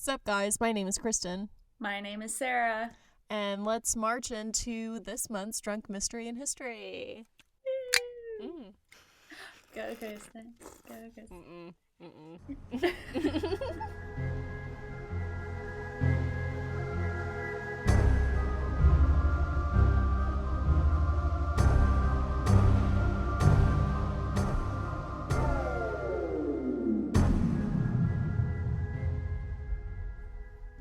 What's up, guys? My name is Kristen. My name is Sara. And let's march into this month's Drunk Mystery and History. Go, Kristen. Go, Kristen.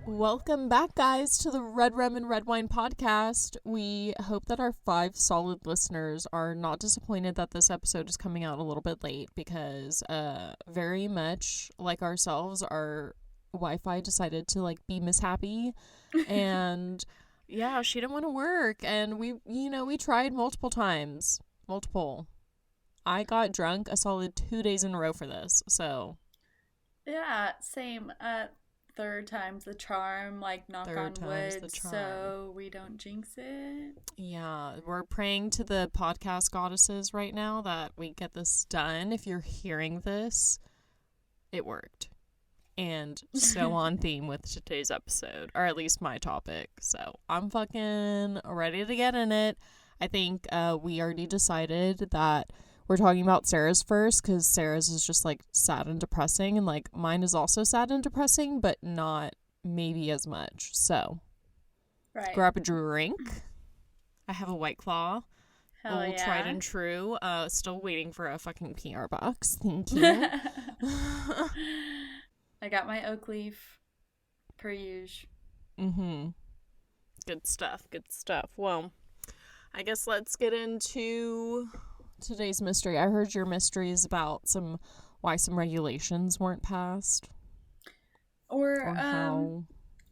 Welcome back, guys, to the Red Rum and Red Wine podcast. We hope that our 5 solid listeners are not disappointed that this episode is coming out a little bit late because very much like ourselves, our Wi-Fi decided to be mishappy and yeah, she didn't want to work, and we tried multiple times. I got drunk a solid 2 days in a row for this, so yeah, same. Third time's the charm, knock on wood, so we don't jinx it. Yeah, we're praying to the podcast goddesses right now that we get this done. If you're hearing this, it worked. And so on theme with today's episode, or at least my topic. So I'm fucking ready to get in it. I think we already decided that we're talking about Sara's first, because Sara's is just sad and depressing, and mine is also sad and depressing, but not maybe as much. So right. Grab a drink. I have a White Claw. Hell old yeah. Tried and true. Still waiting for a fucking PR box. Thank you. I got my oak leaf per usual. Good stuff. Well, I guess let's get into today's mystery. I heard your mystery is about why some regulations weren't passed. Or how.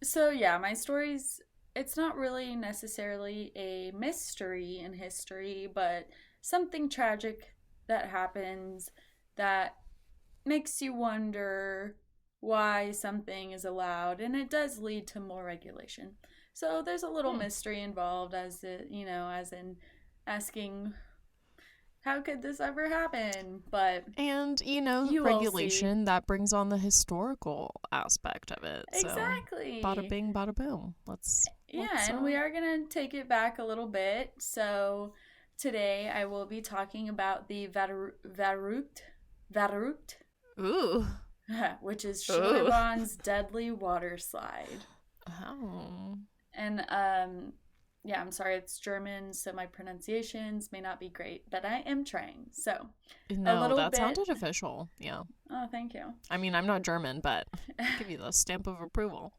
So yeah, my story's, it's not really necessarily a mystery in history, but something tragic that happens that makes you wonder why something is allowed, and it does lead to more regulation. So there's a little mystery involved, as in asking, how could this ever happen? And, the regulation, that brings on the historical aspect of it. Exactly. So, bada bing, bada boom. And we are going to take it back a little bit. So, today I will be talking about the Varukt. Ooh. Which is Schlitterbahn's deadly water slide. Oh. And, yeah, I'm sorry, it's German, so my pronunciations may not be great, but I am trying. So, sounded official. Yeah. Oh, thank you. I mean, I'm not German, but I'll give you the stamp of approval.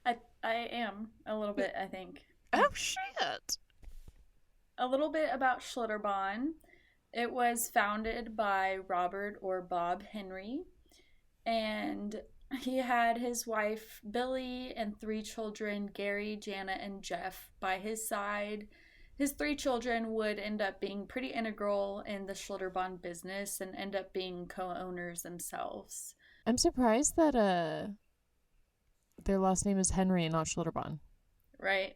I am a little bit, I think. Oh, shit. A little bit about Schlitterbahn. It was founded by Robert or Bob Henry, and he had his wife, Billy, and 3 children, Gary, Janet, and Jeff, by his side. His 3 children would end up being pretty integral in the Schlitterbahn business and end up being co-owners themselves. I'm surprised that their last name is Henry and not Schlitterbahn. Right.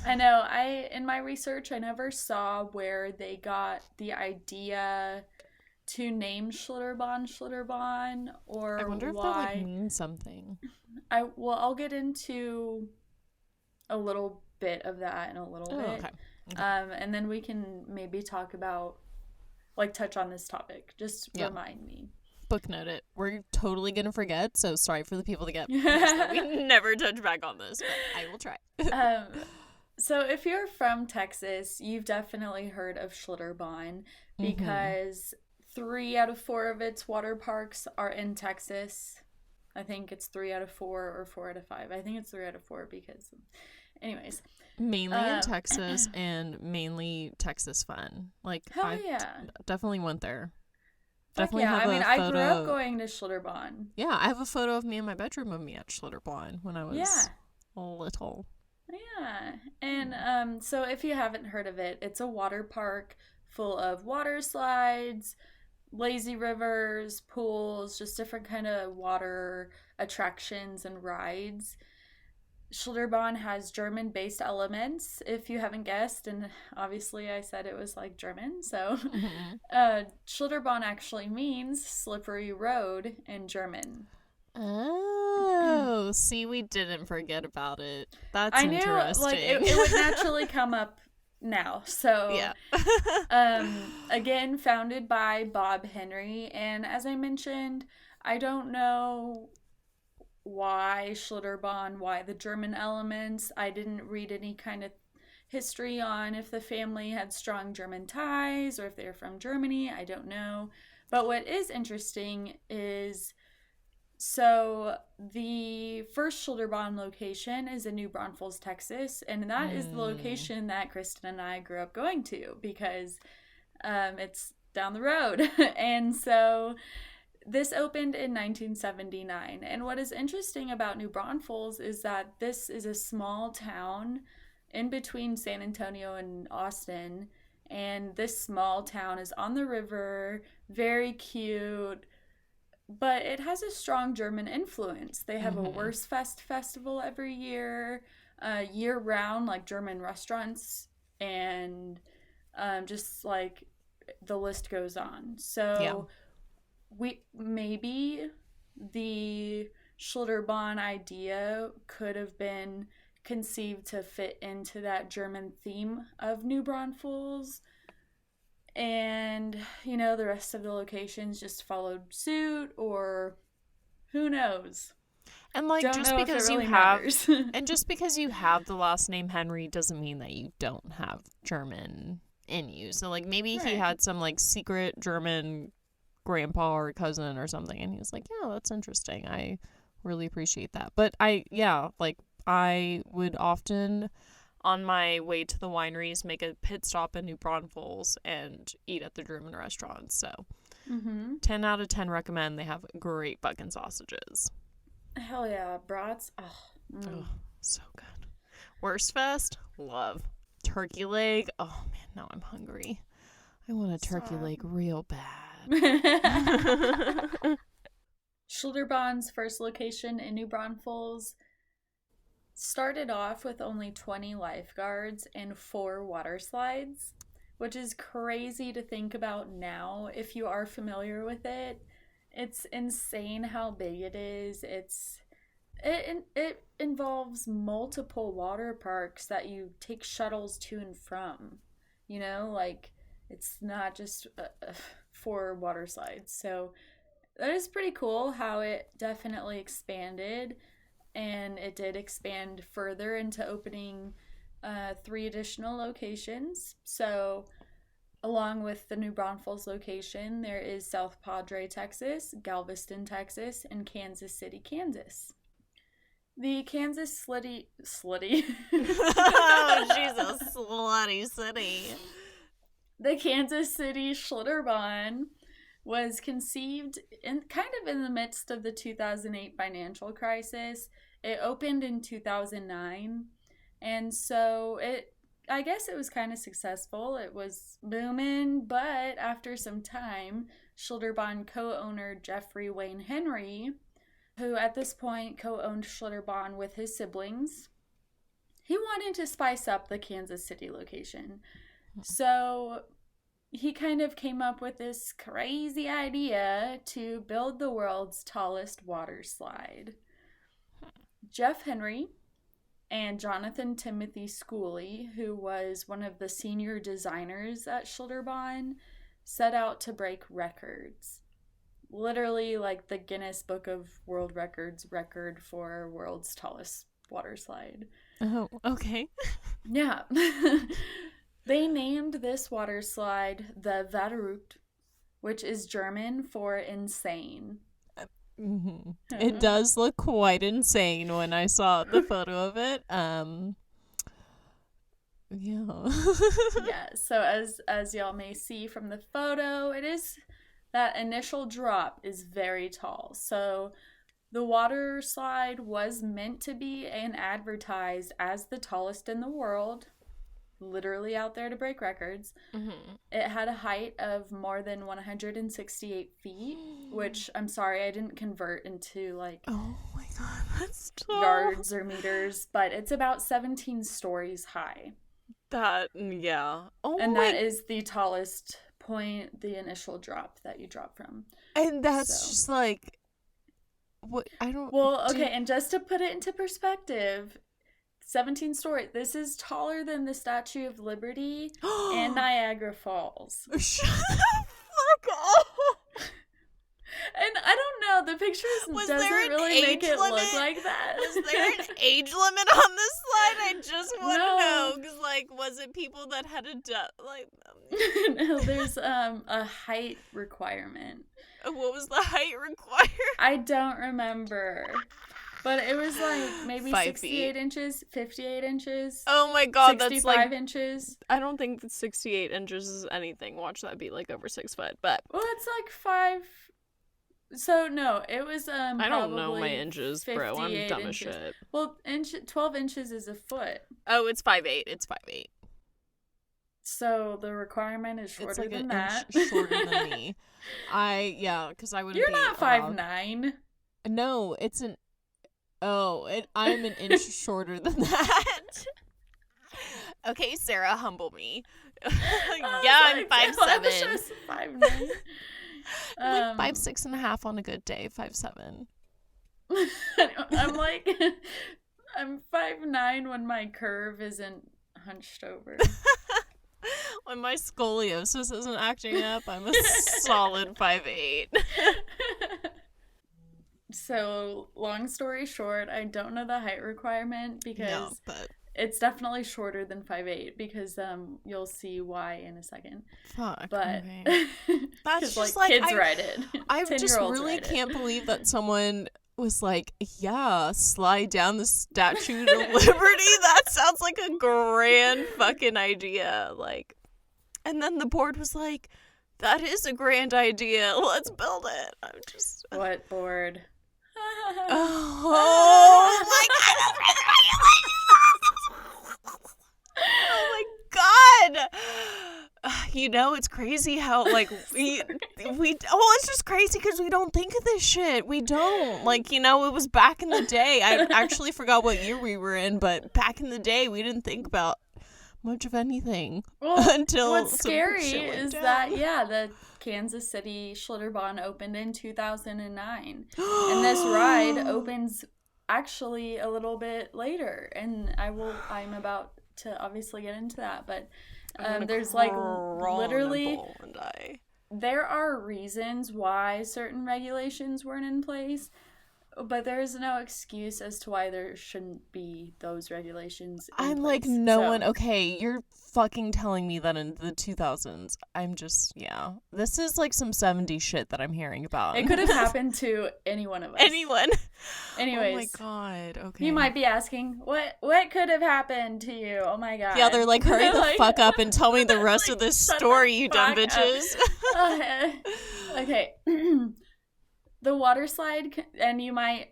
I know. In my research, I never saw where they got the idea to name Schlitterbahn, or I wonder why. If that means something. I'll get into a little bit of that in a little bit. Okay. And then we can maybe talk about, touch on this topic. Just remind me. Booknote it. We're totally gonna forget, so sorry for the people that get pissed that we never touch back on this, but I will try. So if you're from Texas, you've definitely heard of Schlitterbahn, because 3 out of 4 of its water parks are in Texas. I think it's 3 out of 4 or 4 out of 5. I think it's 3 out of 4 because, anyways. Mainly in Texas, and mainly Texas fun. Hell yeah. Definitely went there. Definitely have a photo. I grew up going to Schlitterbahn. Yeah, I have a photo of me in my bedroom of me at Schlitterbahn when I was little. Yeah. And so if you haven't heard of it, it's a water park full of water slides, lazy rivers, pools, just different kind of water attractions and rides. Schlitterbahn has German-based elements, if you haven't guessed, and obviously I said it was German, so Schlitterbahn actually means slippery road in German. Oh. see, we didn't forget about it. That's I knew, interesting. like, it would naturally come up now. So, yeah. Again, founded by Bob Henry. And as I mentioned, I don't know why Schlitterbahn, why the German elements. I didn't read any kind of history on if the family had strong German ties or if they're from Germany. I don't know. But what is interesting is, so the first Schlitterbahn location is in New Braunfels, Texas, and that is the location that Kristen and I grew up going to because it's down the road. And so this opened in 1979. And what is interesting about New Braunfels is that this is a small town in between San Antonio and Austin. And this small town is on the river, very cute, but it has a strong German influence. They have a Wurstfest festival every year, year-round, like German restaurants, and just like the list goes on. So maybe the Schlitterbahn idea could have been conceived to fit into that German theme of New Braunfels. And, you know, the rest of the locations just followed suit, or who knows? And like, don't just know because if it really you have matters. and just because you have the last name Henry doesn't mean that you don't have German in you. So like maybe he had some like secret German grandpa or cousin or something, and he was like, yeah, that's interesting. I really appreciate that. But I would often, on my way to the wineries, make a pit stop in New Braunfels and eat at the German restaurants. So 10 out of 10 recommend. They have great bucking sausages. Hell yeah. Brats. Oh, so good. Wurstfest, love. Turkey leg. Oh man, now I'm hungry. I want a turkey leg real bad. Schlitterbahn's first location in New Braunfels started off with only 20 lifeguards and 4 water slides, which is crazy to think about now if you are familiar with it. It's insane how big it is. It involves multiple water parks that you take shuttles to and from. You know, like, it's not just 4 water slides. So that is pretty cool how it definitely expanded. And it did expand further into opening 3 additional locations. So along with the New Braunfels location, there is South Padre, Texas, Galveston, Texas, and Kansas City, Kansas. The Kansas slutty oh, she's a slutty city. The Kansas City Schlitterbahn was conceived in the midst of the 2008 financial crisis. It opened in 2009, and so I guess it was kind of successful. It was booming, but after some time, Schlitterbahn co-owner Jeffrey Wayne Henry, who at this point co-owned Schlitterbahn with his siblings, he wanted to spice up the Kansas City location. So he kind of came up with this crazy idea to build the world's tallest water slide. Jeff Henry and Jonathan Timothy Schooley, who was one of the senior designers at Schlitterbahn, set out to break records. Literally like the Guinness Book of World Records record for world's tallest water slide. Oh, okay. Yeah. They named this water slide the Verrückt, which is German for insane. It does look quite insane when I saw the photo of it. Yeah. Yeah, so as y'all may see from the photo, it is that initial drop is very tall. So the water slide was meant to be and advertised as the tallest in the world, literally out there to break records. It had a height of more than 168 feet, which I'm sorry I didn't convert into like oh my god, that's tall. Yards or meters, but it's about 17 stories high. That, yeah. Oh, and that is the tallest point, the initial drop that you drop from. And that's just like, What? I don't... Well, okay, and just to put it into perspective, 17 story. This is taller than the Statue of Liberty and Niagara Falls. Shut the fuck up! And I don't know, the pictures doesn't really make it look like that. Was there an age limit on this slide? I just want to know, because, like, was it people that had a No, there's a height requirement. What was the height required? I don't remember. But it was like maybe 68 feet. Inches, 58 inches. Oh my god, 65 that's like... inches. I don't think 68 inches is anything. Watch that be like over 6 foot, but... Well, it's like 5... So, no, it was I don't know my inches, bro. I'm dumb as inches. shit. Well, 12 inches is a foot. Oh, it's 5'8". It's 5'8". So, the requirement is shorter than that. Inch shorter than me. Because I wouldn't You're be... not 5'9". No, it's an... Oh, I'm an inch shorter than that. Okay, Sarah, humble me. I'm 5'7". 5'9". Like 5'6.5" on a good day. 5'7". I'm like, I'm 5'9" when my curve isn't hunched over. When my scoliosis isn't acting up, I'm a solid 5'8". So, long story short, I don't know the height requirement because it's definitely shorter than 5'8", because you'll see why in a second. Fuck. But okay. That's just like kids ride it. I just really can't believe that someone was like, yeah, slide down the Statue of Liberty. That sounds like a grand fucking idea. Like, and then the board was like, that is a grand idea. Let's build it. I'm just... What board? Oh my god! Oh my god! You know, it's crazy how, like, it's just crazy because we don't think of this shit. We don't. Like, you know, it was back in the day. I actually forgot what year we were in, but back in the day, we didn't think about much of anything until what's scary is that the Kansas City Schlitterbahn opened in 2009 and this ride opens actually a little bit later, and I'm about to obviously get into that, but there's like literally there are reasons why certain regulations weren't in place, but there is no excuse as to why there shouldn't be those regulations in I'm place. like, one. Okay, you're fucking telling me that in the 2000s. I'm just, this is like some 70s shit that I'm hearing about. It could have happened to any one of us. Anyone. Anyways. Oh my god, okay. You might be asking, what could have happened to you? Oh my god. Yeah, they're like, hurry the fuck up and tell me the rest of this story, you dumb bitches. Okay. The water slide, and you might,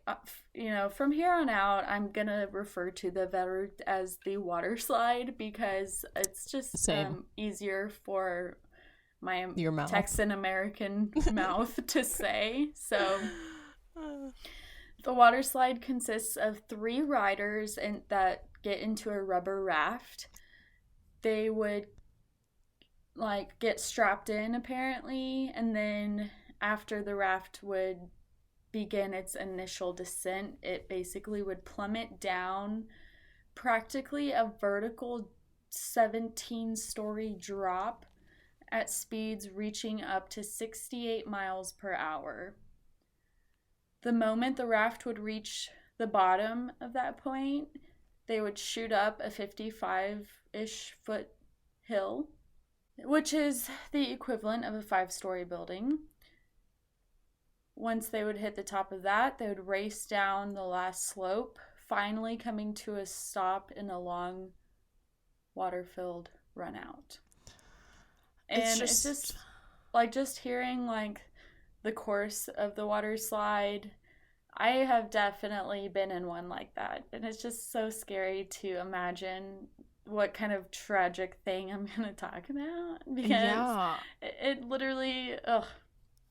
from here on out, I'm going to refer to the viaduct as the water slide because it's just easier for your mouth. Texan American mouth to say. So, the water slide consists of 3 riders that get into a rubber raft. They would, get strapped in, apparently, and then... After the raft would begin its initial descent, it basically would plummet down practically a vertical 17-story drop at speeds reaching up to 68 miles per hour. The moment the raft would reach the bottom of that point, they would shoot up a 55-ish foot hill, which is the equivalent of a 5-story building. Once they would hit the top of that, they would race down the last slope, finally coming to a stop in a long, water-filled run out. And it's just just hearing, the course of the water slide. I have definitely been in one like that. And it's just so scary to imagine what kind of tragic thing I'm going to talk about. Because it literally,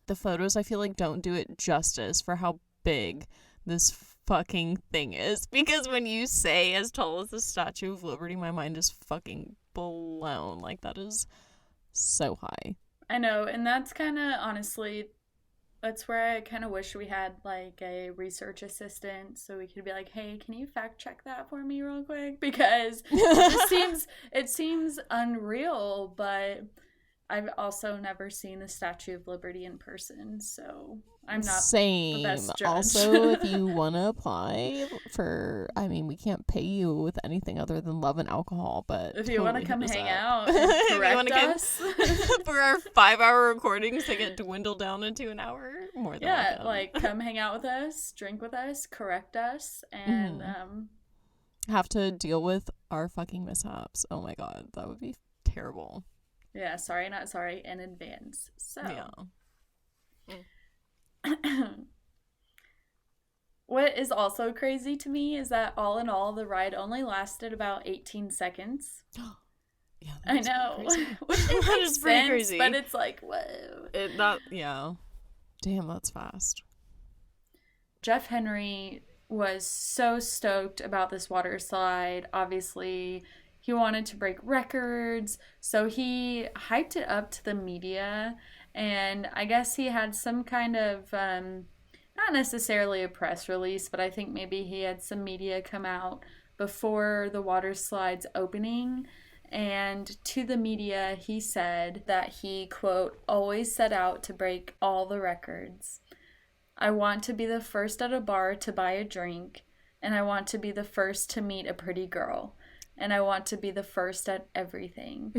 The photos, I feel like, don't do it justice for how big this fucking thing is. Because when you say as tall as the Statue of Liberty, my mind is fucking blown. Like, that is so high. I know, and that's kind of, honestly, That's where I kind of wish we had like a research assistant so we could be like, hey, can you fact check that for me real quick? Because it seems unreal, but I've also never seen the Statue of Liberty in person, so I'm not the best judge. Also, if you want to apply for, I mean, we can't pay you with anything other than love and alcohol, but if you want to come hang out and If you correct wanna us. for our 5-hour recordings to get dwindled down into an hour, more than welcome. Like come hang out with us, drink with us, correct us, and have to deal with our fucking mishaps. Oh my god, that would be terrible. Yeah, sorry, not sorry, in advance. So, yeah. What is also crazy to me is that all in all, the ride only lasted about 18 seconds. Yeah, I know. Which that is pretty crazy. But it's like, whoa. Yeah. Damn, that's fast. Jeff Henry was so stoked about this water slide. Obviously, he wanted to break records, so he hyped it up to the media, and I guess he had some kind of, not necessarily a press release, but I think maybe he had some media come out before the water slide's opening, and to the media he said that he, quote, always set out to break all the records. I want to be the first at a bar to buy a drink, and I want to be the first to meet a pretty girl. And I want to be the first at everything.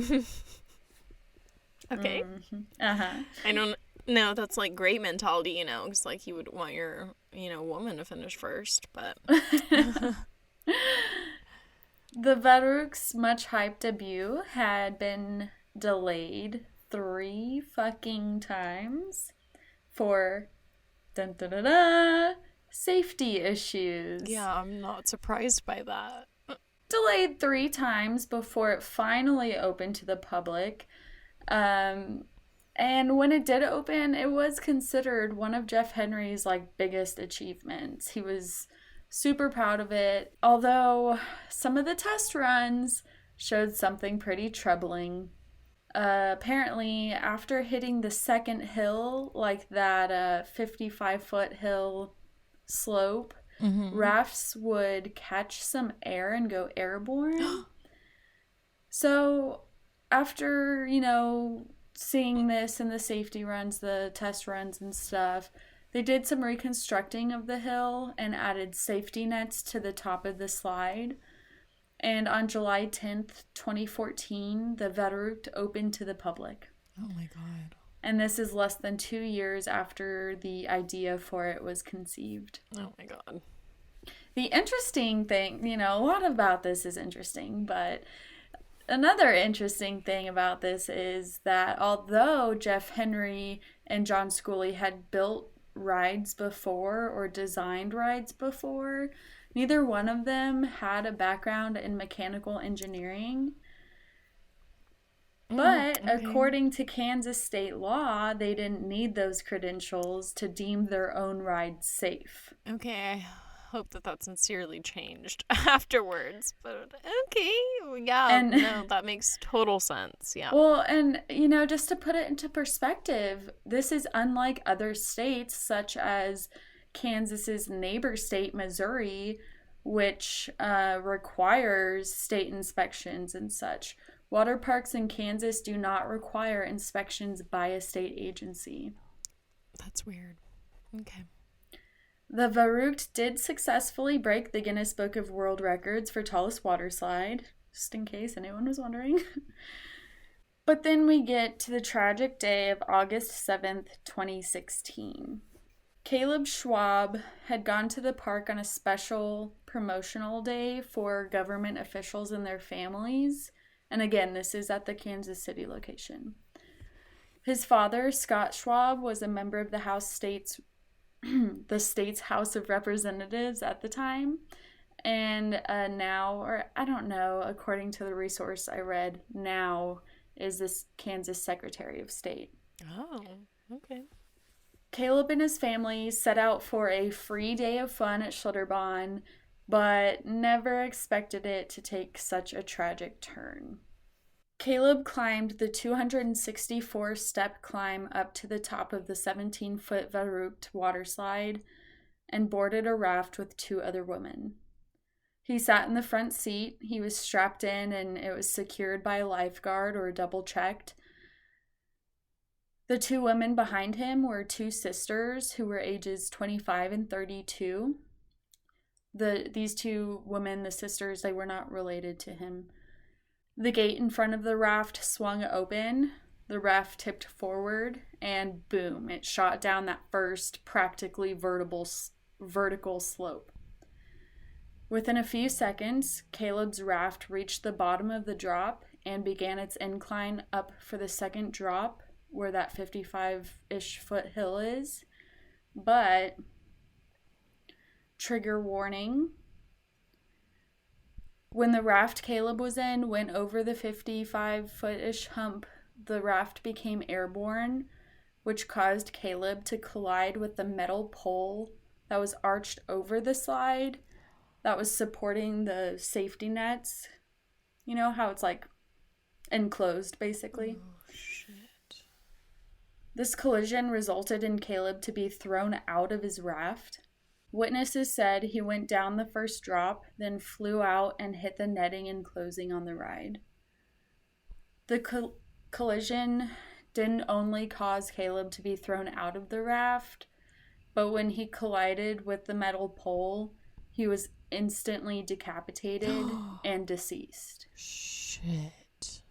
Okay. Mm-hmm. Uh-huh. I don't know. That's like great mentality, you know, because like you would want your, woman to finish first, but. The Verrückt's much hyped debut had been delayed 3 fucking times for safety issues. Yeah, I'm not surprised by that. Delayed 3 times before it finally opened to the public. And when it did open, it was considered one of Jeff Henry's biggest achievements. He was super proud of it, although some of the test runs showed something pretty troubling. Apparently, after hitting the second hill, that 55-foot hill slope, rafts would catch some air and go airborne. So after, seeing this in the safety runs, the test runs and stuff, they did some reconstructing of the hill and added safety nets to the top of the slide. And on July 10th, 2014, the Verrückt opened to the public. Oh my god. And this is less than 2 years after the idea for it was conceived. Oh my god. The interesting thing, a lot about this is interesting, but another interesting thing about this is that although Jeff Henry and John Schooley had built rides before or designed rides before, neither one of them had a background in mechanical engineering. But according to Kansas state law, they didn't need those credentials to deem their own ride safe. Okay, I hope that sincerely changed afterwards. But okay, yeah, no, that makes total sense, yeah. Well, and, just to put it into perspective, this is unlike other states, such as Kansas's neighbor state, Missouri, which requires state inspections and such. Water parks in Kansas do not require inspections by a state agency. That's weird. Okay. The Verrückt did successfully break the Guinness Book of World Records for tallest water slide, just in case anyone was wondering. But then we get to the tragic day of August 7th, 2016. Caleb Schwab had gone to the park on a special promotional day for government officials and their families. And again, this is at the Kansas City location. His father, Scott Schwab, was a member of the the state's House of Representatives at the time. And now, or I don't know, according to the resource I read, now is this Kansas Secretary of State. Oh, okay. Caleb and his family set out for a free day of fun at Schlitterbahn, but never expected it to take such a tragic turn. Caleb climbed the 264-step climb up to the top of the 17-foot verruced waterslide and boarded a raft with 2 other women. He sat in the front seat. He was strapped in and it was secured by a lifeguard or double-checked. The 2 women behind him were 2 sisters who were ages 25 and 32. These 2 women, the sisters, they were not related to him. The gate in front of the raft swung open, the raft tipped forward, and boom, it shot down that first practically vertical slope. Within a few seconds, Caleb's raft reached the bottom of the drop and began its incline up for the second drop, where that 55-ish foot hill is. But, trigger warning, when the raft Caleb was in went over the 55-foot-ish hump, the raft became airborne, which caused Caleb to collide with the metal pole that was arched over the slide that was supporting the safety nets. You know how it's like enclosed, basically? Oh, shit. This collision resulted in Caleb to be thrown out of his raft. Witnesses said he went down the first drop, then flew out and hit the netting enclosing on the ride. The collision didn't only cause Caleb to be thrown out of the raft, but when he collided with the metal pole, he was instantly decapitated and deceased. Shit.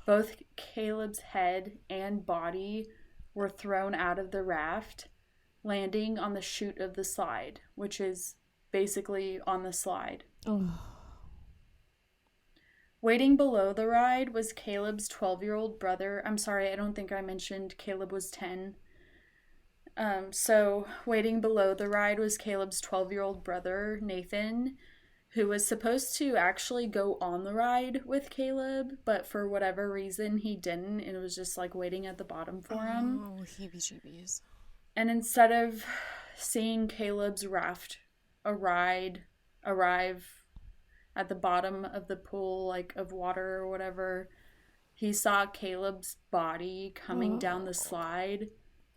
Both Caleb's head and body were thrown out of the raft, landing on the chute of the slide, which is basically on the slide. Oh. Waiting below the ride was Caleb's 12-year-old brother. I'm sorry, I don't think I mentioned Caleb was 10. So waiting below the ride was Caleb's 12-year-old brother, Nathan, who was supposed to actually go on the ride with Caleb, but for whatever reason he didn't. It was just like waiting at the bottom for him. Oh, heebie-jeebies. And instead of seeing Caleb's raft arrive at the bottom of the pool, like of water or whatever, he saw Caleb's body coming down the slide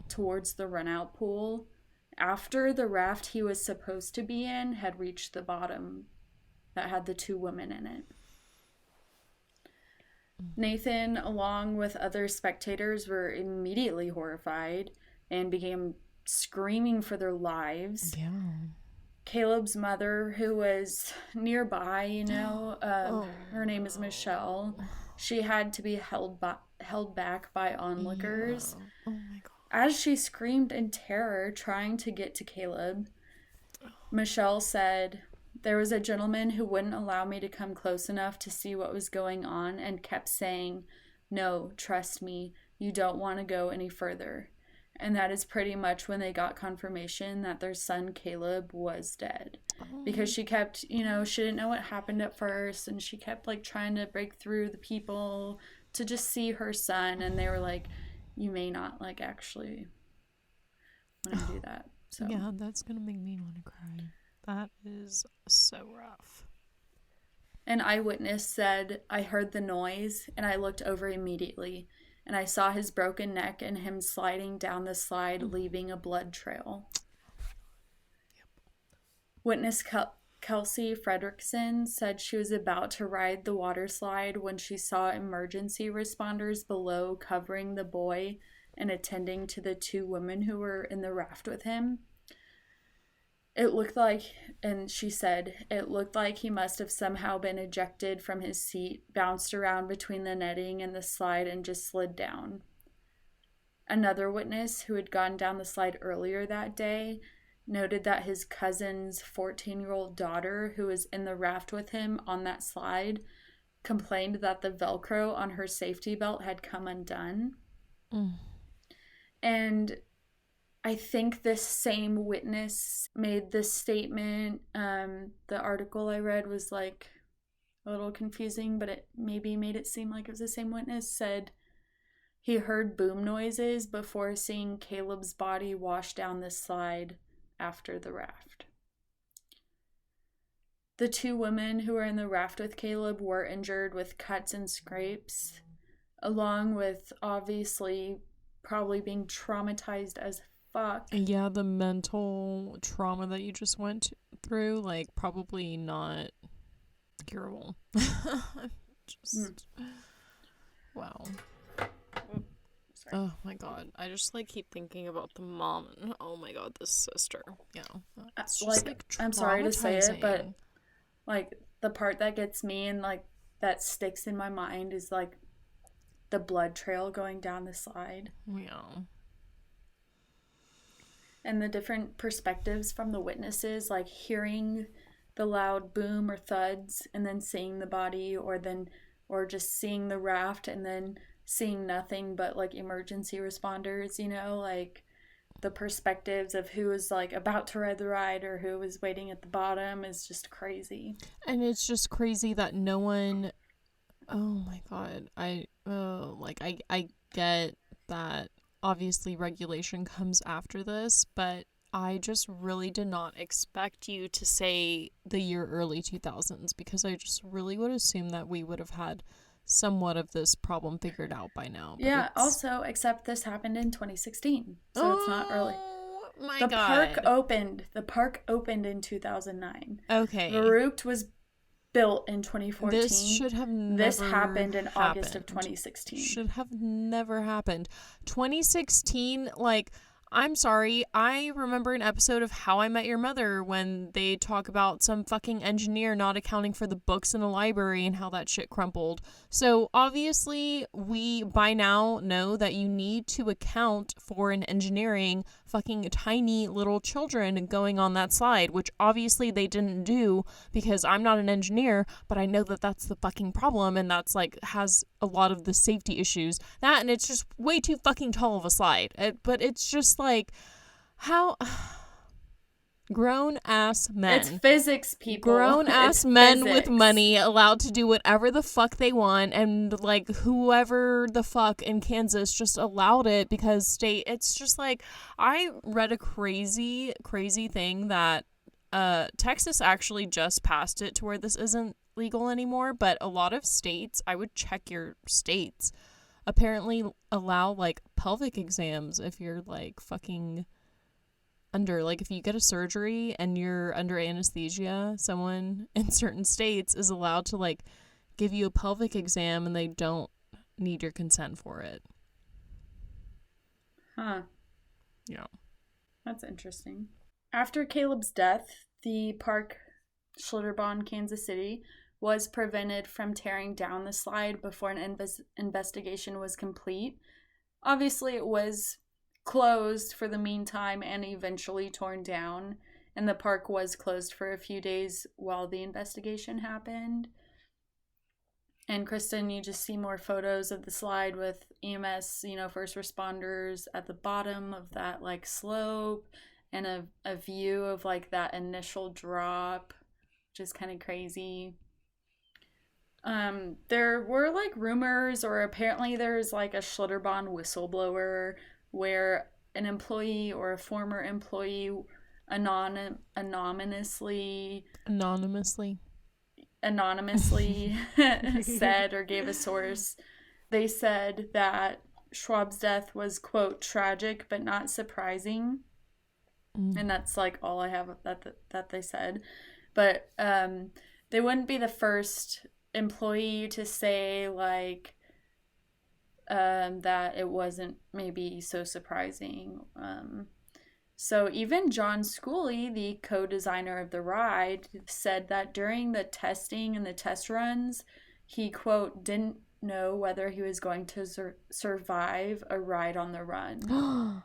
towards the runout pool after the raft he was supposed to be in had reached the bottom that had the 2 women in it. Nathan, along with other spectators, were immediately horrified and began screaming for their lives. Yeah. Caleb's mother, who was nearby, her name is Michelle. She had to be held back by onlookers. Yeah. Oh my god. As she screamed in terror, trying to get to Caleb, Michelle said, "There was a gentleman who wouldn't allow me to come close enough to see what was going on and kept saying, 'No, trust me, you don't want to go any further.'" And that is pretty much when they got confirmation that their son Caleb was dead. Because she kept, she didn't know what happened at first, and she kept like trying to break through the people to just see her son, and they were like, "You may not like actually want to do that." So yeah, that's gonna make me want to cry. That is so rough. An eyewitness said, "I heard the noise and I looked over immediately, and I saw his broken neck and him sliding down the slide, leaving a blood trail." Yep. Witness Kelsey Fredrickson said she was about to ride the water slide when she saw emergency responders below covering the boy and attending to the 2 women who were in the raft with him. It looked like, and she said, it looked like he must have somehow been ejected from his seat, bounced around between the netting and the slide, and just slid down. Another witness who had gone down the slide earlier that day noted that his cousin's 14-year-old daughter, who was in the raft with him on that slide, complained that the Velcro on her safety belt had come undone. And I think this same witness made this statement. The article I read was like a little confusing, but it maybe made it seem like it was the same witness. Said he heard boom noises before seeing Caleb's body wash down the slide after the raft. the two women who were in the raft with Caleb were injured with cuts and scrapes, along with obviously probably being traumatized as fuck. Yeah, the mental trauma that you just went through, like, probably not curable. Wow. Sorry. Oh my god. I just, like, keep thinking about the mom and, oh my god, the sister. Yeah. It's just, like I'm sorry to say it, but, like, the part that gets me and, like, that sticks in my mind is, like, the blood trail going down the slide. Yeah. And the different perspectives from the witnesses, like hearing the loud boom or thuds and then seeing the body, or just seeing the raft and then seeing nothing but like emergency responders, you know, like the perspectives of who was like about to ride the ride or who was waiting at the bottom is just crazy. And it's just crazy that no one, oh my god, I get that obviously regulation comes after this, but I just really did not expect you to say the year early 2000s, because I just really would assume that we would have had somewhat of this problem figured out by now. But yeah, also, except this happened in 2016, so it's not early. My the God. The park opened in 2009. Okay. The route was built in 2014. This happened in August of 2016. Should have never happened. 2016, like, I'm sorry, I remember an episode of How I Met Your Mother when they talk about some fucking engineer not accounting for the books in a library and how that shit crumpled. So obviously we by now know that you need to account for an engineering fucking tiny little children going on that slide, which obviously they didn't do because I'm not an engineer, but I know that that's the fucking problem, and that's like has a lot of the safety issues. That, and it's just way too fucking tall of a slide. But it's just like, how grown-ass men. It's physics, people. Grown-ass men with money allowed to do whatever the fuck they want, and, like, whoever the fuck in Kansas just allowed it because it's just, like, I read a crazy, crazy thing that Texas actually just passed it to where this isn't legal anymore, but a lot of states, I would check your states, apparently allow, like, pelvic exams if you're, like, fucking under, like, if you get a surgery and you're under anesthesia, someone in certain states is allowed to, like, give you a pelvic exam and they don't need your consent for it. Huh. Yeah. That's interesting. After Caleb's death, the park, Schlitterbahn, Kansas City, was prevented from tearing down the slide before an investigation was complete. Obviously, it was closed for the meantime and eventually torn down, and the park was closed for a few days while the investigation happened. And Kristen, you just see more photos of the slide with EMS, you know, first responders at the bottom of that, like, slope, and a view of, like, that initial drop, which is kind of crazy. There were, like, rumors, or apparently there's, like, a Schlitterbahn whistleblower where an employee or a former employee anonymously said or gave a source. They said that Schwab's death was, quote, tragic but not surprising. And that's, like, all I have that they said. But they wouldn't be the first employee to say, like, that it wasn't maybe so surprising. So even John Schooley, the co-designer of the ride, said that during the testing and the test runs, he, quote, didn't know whether he was going to survive a ride on the run.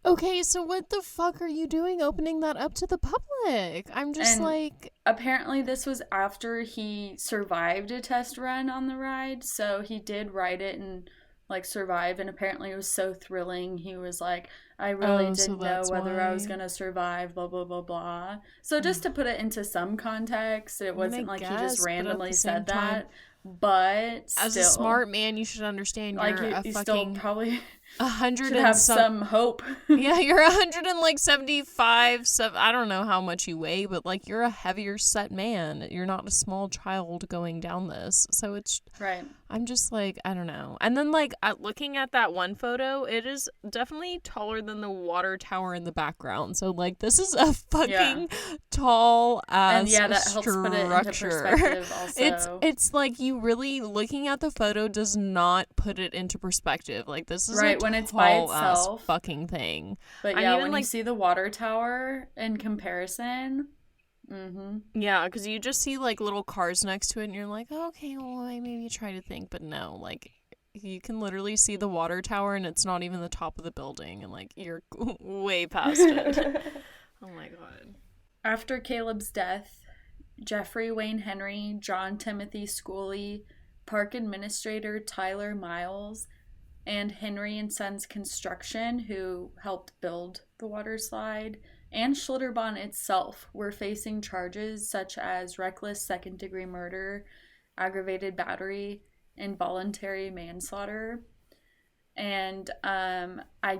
Okay, so what the fuck are you doing opening that up to the public? I'm just like... Apparently this was after he survived a test run on the ride, so he did ride it and, like, survive, and apparently it was so thrilling. He was like, I really didn't know whether I was going to survive, blah, blah, blah, blah. So just to put it into some context, it wasn't like he just randomly said that. But still, as a smart man, you should understand, like, you still probably 100 should and have some hope. Yeah, you're 175. I don't know how much you weigh, but like you're a heavier set man. You're not a small child going down this. So it's Right. I'm just like, I don't know. And then like looking at that one photo, it is definitely taller than the water tower in the background. So like this is a fucking tall ass and yeah, that helps put it into perspective also. It's like you really looking at the photo does not put it into perspective. Like this is right a when it's by ass itself fucking thing. But yeah, when you see the water tower in comparison, yeah, because you just see like little cars next to it, and you're like, oh, okay, well, I maybe try to think, but no, like you can literally see the water tower, and it's not even the top of the building, and like you're way past it. Oh my god. After Caleb's death, Jeffrey Wayne Henry, John Timothy Schooley, park administrator Tyler Miles, and Henry and Sons Construction, who helped build the water slide, and Schlitterbahn itself were facing charges such as reckless second-degree murder, aggravated battery, and voluntary manslaughter. And I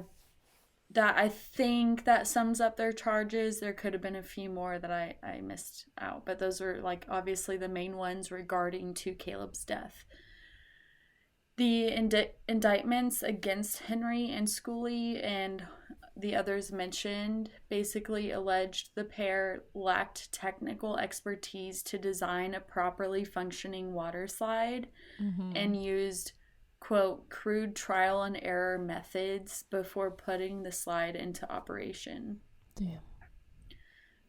think that sums up their charges. There could have been a few more that I missed out, but those are like obviously the main ones regarding to Caleb's death. The indictments against Henry and Schooley and the others mentioned basically alleged the pair lacked technical expertise to design a properly functioning water slide and used, quote, crude trial and error methods before putting the slide into operation. Damn.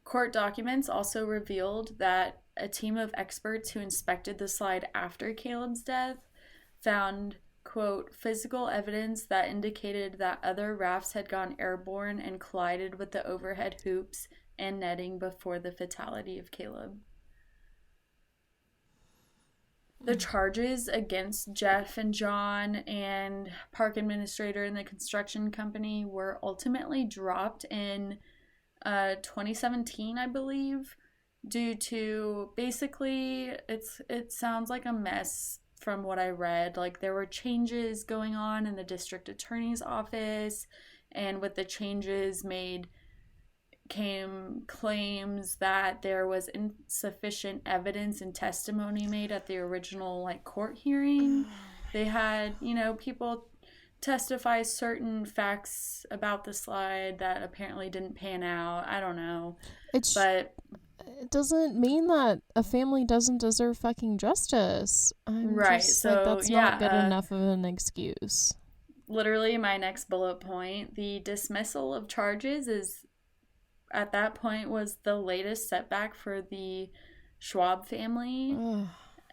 Court documents also revealed that a team of experts who inspected the slide after Caleb's death found, quote, physical evidence that indicated that other rafts had gone airborne and collided with the overhead hoops and netting before the fatality of Caleb. The charges against Jeff and John and park administrator and the construction company were ultimately dropped in 2017, I believe, due to basically it sounds like a mess. From what I read, like there were changes going on in the district attorney's office, and with the changes made came claims that there was insufficient evidence and testimony made at the original like court hearing. They had, people testify certain facts about the slide that apparently didn't pan out. I don't know. It doesn't mean that a family doesn't deserve fucking justice. Right. So that's not good enough of an excuse. Literally my next bullet point, the dismissal of charges is at that point was the latest setback for the Schwab family.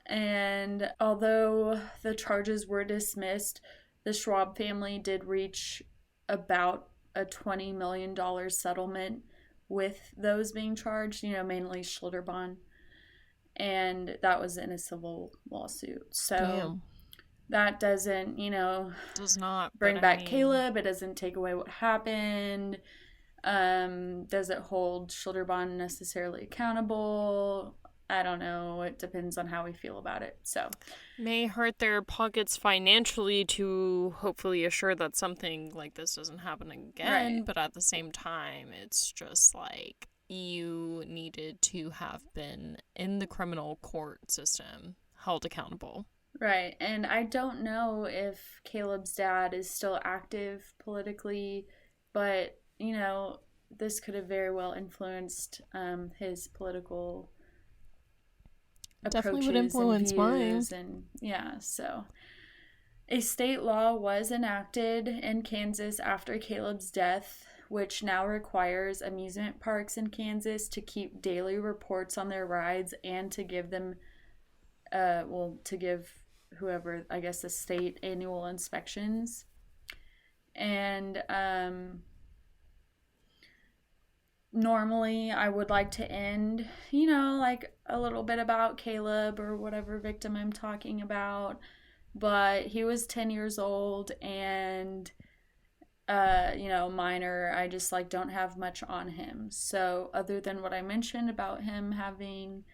And although the charges were dismissed, the Schwab family did reach about a $20 million settlement with those being charged, mainly Schlitterbahn. And that was in a civil lawsuit. So Damn. That doesn't, does not bring back Caleb. It doesn't take away what happened. Does it hold Schlitterbahn necessarily accountable? I don't know. It depends on how we feel about it. So may hurt their pockets financially to hopefully assure that something like this doesn't happen again. Right. But at the same time, it's just like you needed to have been in the criminal court system held accountable. Right. And I don't know if Caleb's dad is still active politically, but, this could have very well influenced his political definitely would influence mine. And yeah, so a state law was enacted in Kansas after Caleb's death, which now requires amusement parks in Kansas to keep daily reports on their rides and to give them to give whoever, I guess, the state annual inspections. And normally I would like to end, like a little bit about Caleb or whatever victim I'm talking about, but he was 10 years old and, minor. I just don't have much on him. So other than what I mentioned about him having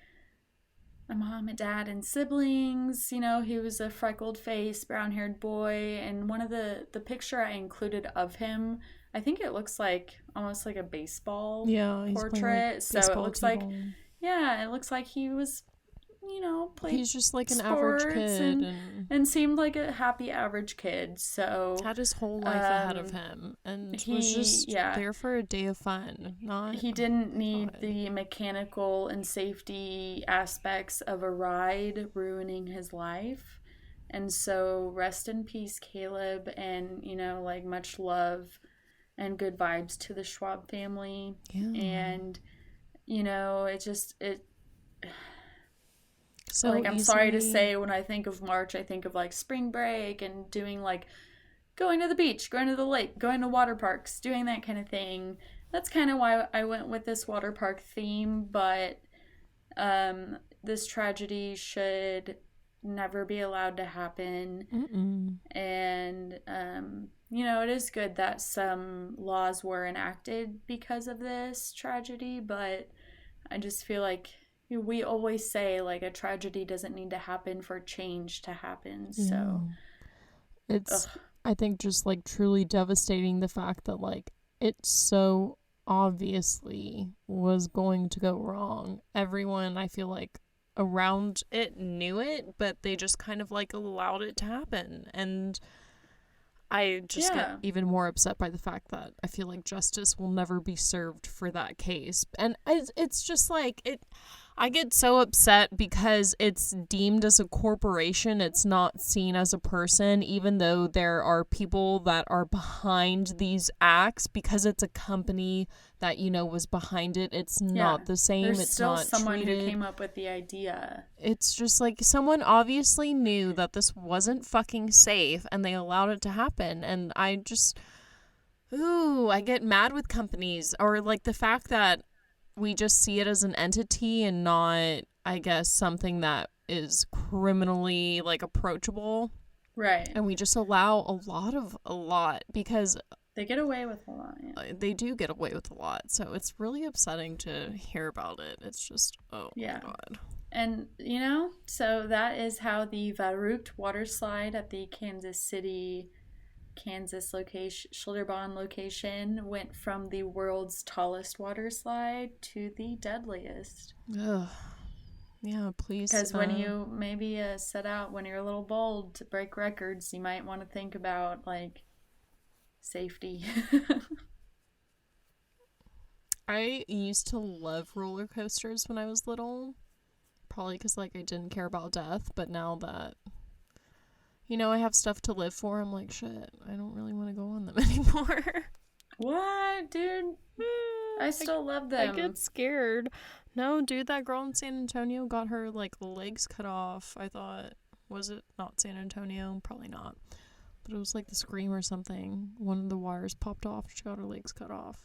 a mom, a dad, and siblings. You know, he was a freckled face, brown-haired boy. And one of the picture I included of him, I think it looks like almost like a baseball portrait. Like so it looks like, yeah, it looks like he was, you know, played he's just like an sports average kid and seemed like a happy average kid. So had his whole life ahead of him and was just there for a day of fun. He didn't need the mechanical and safety aspects of a ride ruining his life. And so rest in peace, Caleb, and, you know, like, much love and good vibes to the Schwab family. Yeah. And, you know, so like, I'm sorry to say, when I think of March, I think of, like, spring break and doing, like, going to the beach, going to the lake, going to water parks, doing that kind of thing. That's kind of why I went with this water park theme, but this tragedy should never be allowed to happen. And, you know, it is good that some laws were enacted because of this tragedy, but I just feel like we always say, like, a tragedy doesn't need to happen for change to happen. So it's I think just, like, truly devastating the fact that, like, it so obviously was going to go wrong. Everyone, I feel like, around it knew it, but they just kind of, like, allowed it to happen. And I just get even more upset by the fact that I feel like justice will never be served for that case. And it's just like, I get so upset because it's deemed as a corporation. It's not seen as a person, even though there are people that are behind these acts. Because it's a company that, you know, was behind it, it's not the same. There's it's still not someone treated. Who came up with the idea. It's just like someone obviously knew that this wasn't fucking safe and they allowed it to happen. And I just, I get mad with companies, or like the fact that we just see it as an entity and not, I guess, something that is criminally, like, approachable. Right. And we just allow a lot because they get away with a lot. Yeah. They do get away with a lot. So it's really upsetting to hear about it. It's just, my God. And, you know, so that is how the Verrückt water slide at the Kansas location, Schlitterbahn location, went from the world's tallest water slide to the deadliest. Ugh. Yeah, please. Because when you maybe set out, when you're a little bold to break records, you might want to think about, like, safety. I used to love roller coasters when I was little. Probably because, like, I didn't care about death. But now that, you know, I have stuff to live for, I'm like, shit, I don't really want to go on them anymore. What, dude? I still love them. I get scared. No, dude, that girl in San Antonio got her, like, legs cut off. I thought, was it not San Antonio? Probably not. But it was like the Scream or something. One of the wires popped off. She got her legs cut off.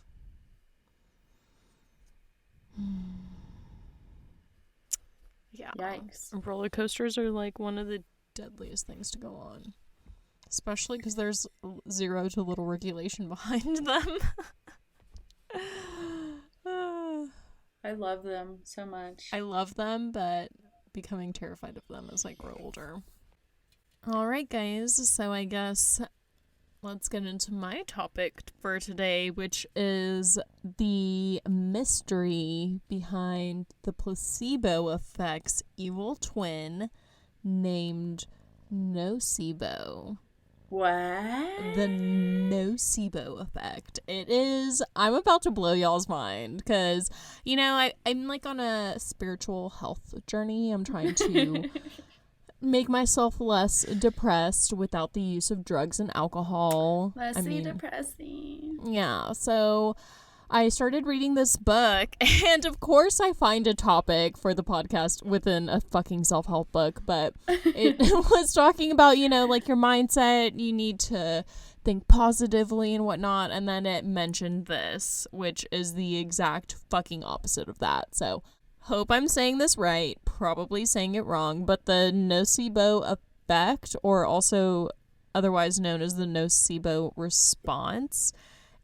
Yeah. Yikes. Roller coasters are, like, one of the deadliest things to go on. Especially because there's zero to little regulation behind them. I love them so much. I love them, but becoming terrified of them as I grow older. Alright, guys, so I guess let's get into my topic for today, which is the mystery behind the placebo effect's evil twin named Nocebo. What? The Nocebo Effect. It is, I'm about to blow y'all's mind, because, you know, I'm like on a spiritual health journey. I'm trying to make myself less depressed without the use of drugs and alcohol. Less depressing. Yeah, so I started reading this book, and of course I find a topic for the podcast within a fucking self-help book, but it was talking about, you know, like your mindset, you need to think positively and whatnot, and then it mentioned this, which is the exact fucking opposite of that. So hope I'm saying this right, probably saying it wrong, but the Nocebo Effect, or also otherwise known as the Nocebo Response,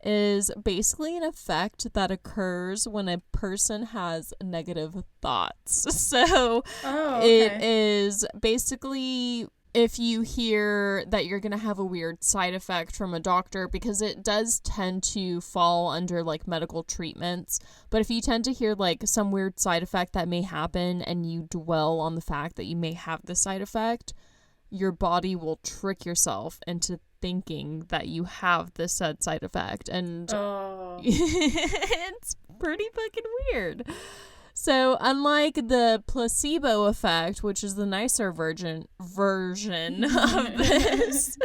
is basically an effect that occurs when a person has negative thoughts. So it is basically if you hear that you're going to have a weird side effect from a doctor, because it does tend to fall under like medical treatments. But if you tend to hear like some weird side effect that may happen and you dwell on the fact that you may have the side effect, your body will trick yourself into thinking that you have this said side effect. And it's pretty fucking weird. So unlike the placebo effect, which is the nicer version of this,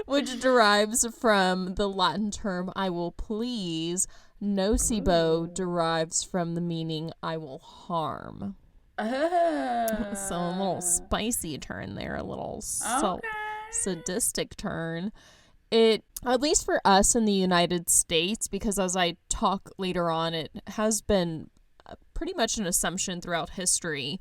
which derives from the Latin term I will please, nocebo derives from the meaning I will harm. So a little spicy turn there, a little sadistic turn. It, at least for us in the United States, because as I talk later on, it has been pretty much an assumption throughout history,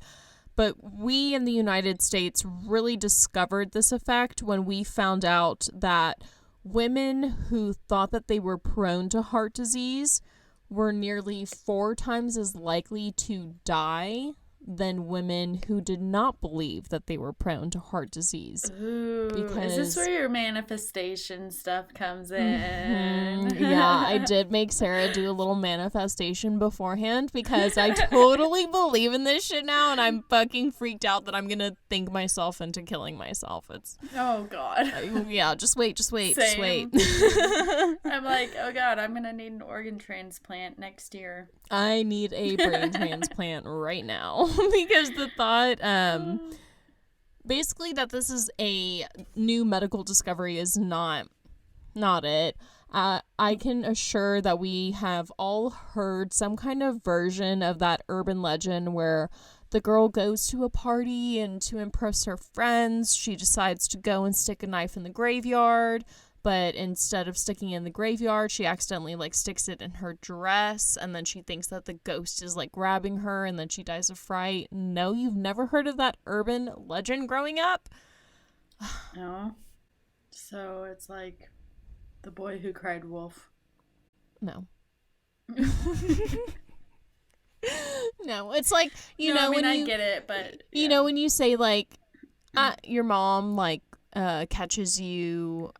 but we in the United States really discovered this effect when we found out that women who thought that they were prone to heart disease were nearly 4 times as likely to die than women who did not believe that they were prone to heart disease. Ooh, is this where your manifestation stuff comes in? Yeah, I did make Sara do a little manifestation beforehand because I totally believe in this shit now, and I'm fucking freaked out that I'm gonna think myself into killing myself. It's oh god. Yeah, just wait. Same. I'm like, oh god, I'm gonna need an organ transplant next year. I need a brain transplant right now. Because the thought, basically that this is a new medical discovery is not it. I can assure that we have all heard some kind of version of that urban legend where the girl goes to a party and to impress her friends, she decides to go and stick a knife in the graveyard. But instead of sticking it in the graveyard, she accidentally like sticks it in her dress, and then she thinks that the ghost is like grabbing her, and then she dies of fright. No, you've never heard of that urban legend growing up? No. So it's like the boy who cried wolf. No. No, it's like, you know, when I get it, but you know, when you say like your mom like catches you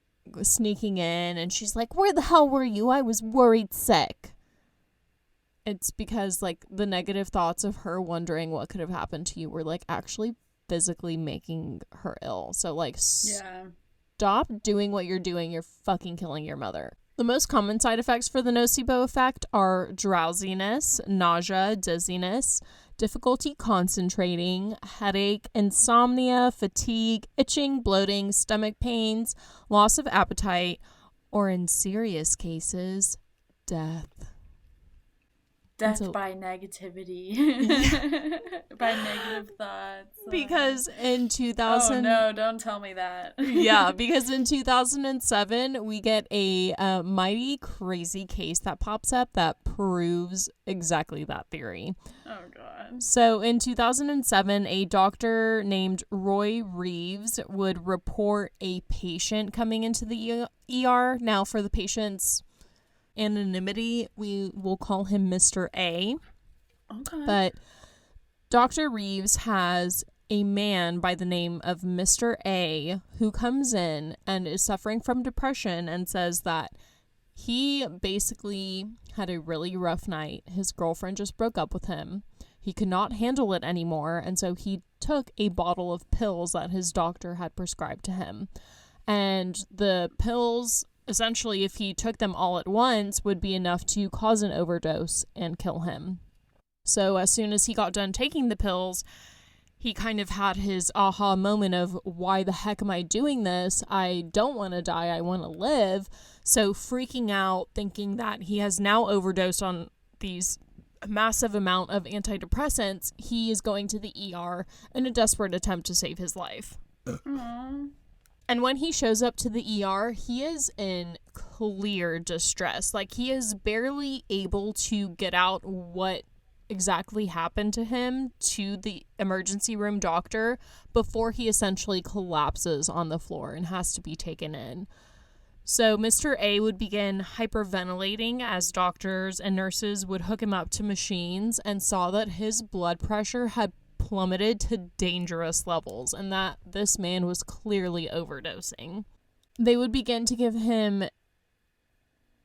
sneaking in and she's like, where the hell were you? I was worried sick. It's because like the negative thoughts of her wondering what could have happened to you were like actually physically making her ill. So like stop doing what you're doing. You're fucking killing your mother. The most common side effects for the nocebo effect are drowsiness, nausea, dizziness, difficulty concentrating, headache, insomnia, fatigue, itching, bloating, stomach pains, loss of appetite, or in serious cases, death. Death by negativity. By negative thoughts. Because in 2000... Oh no, don't tell me that. Yeah, because in 2007, we get a mighty crazy case that pops up that proves exactly that theory. Oh god. So in 2007, a doctor named Roy Reeves would report a patient coming into the ER. Now for the patient's anonymity, we will call him Mr. A. Okay. But Dr. Reeves has a man by the name of Mr. A who comes in and is suffering from depression and says that he basically had a really rough night. His girlfriend just broke up with him. He could not handle it anymore, and so he took a bottle of pills that his doctor had prescribed to him. And the pills, essentially, if he took them all at once, would be enough to cause an overdose and kill him. So as soon as he got done taking the pills, he kind of had his aha moment of, why the heck am I doing this? I don't want to die. I want to live. So freaking out, thinking that he has now overdosed on these massive amount of antidepressants, he is going to the ER in a desperate attempt to save his life. And when he shows up to the ER, he is in clear distress. Like, he is barely able to get out what exactly happened to him to the emergency room doctor before he essentially collapses on the floor and has to be taken in. So Mr. A would begin hyperventilating as doctors and nurses would hook him up to machines and saw that his blood pressure had plummeted to dangerous levels and that this man was clearly overdosing. They would begin to give him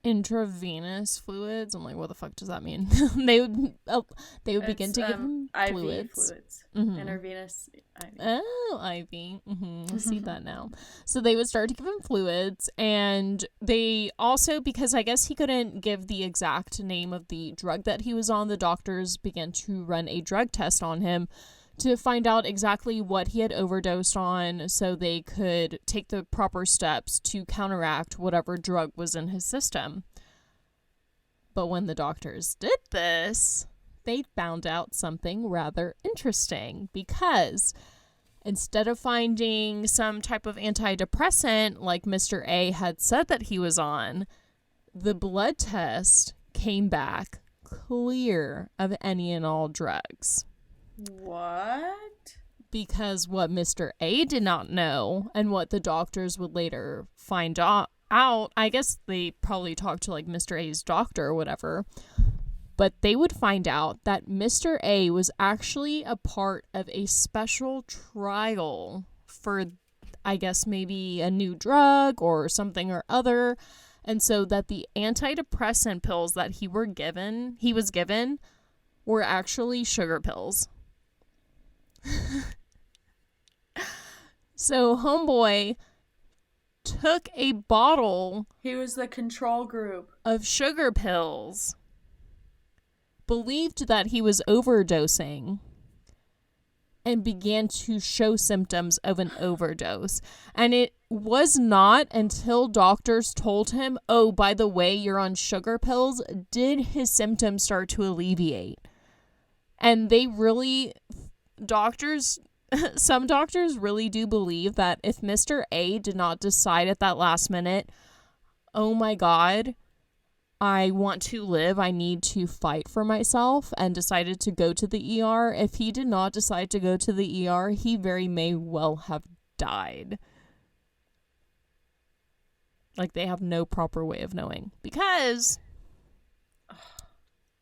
intravenous fluids. I'm like, what the fuck does that mean? they would begin to give him IV fluids. Mm-hmm. Intravenous IV. Oh, IV. Mm-hmm. I see that now. So they would start to give him fluids, and they also, because I guess he couldn't give the exact name of the drug that he was on, the doctors began to run a drug test on him to find out exactly what he had overdosed on so they could take the proper steps to counteract whatever drug was in his system. But when the doctors did this, they found out something rather interesting, because instead of finding some type of antidepressant like Mr. A had said that he was on, the blood test came back clear of any and all drugs. What? Because what Mr. A did not know, and what the doctors would later find out, I guess they probably talked to like Mr. A's doctor or whatever, but they would find out that Mr. A was actually a part of a special trial for, I guess, maybe a new drug or something or other. And so that the antidepressant pills that he was given were actually sugar pills. So homeboy took a bottle. He was the control group of sugar pills, believed that he was overdosing, and began to show symptoms of an overdose. And it was not until doctors told him, oh, by the way, you're on sugar pills, did his symptoms start to alleviate. And some doctors really do believe that if Mr. A did not decide at that last minute, oh my God, I want to live, I need to fight for myself, and decided to go to the ER, if he did not decide to go to the ER, he very may well have died. Like, they have no proper way of knowing, because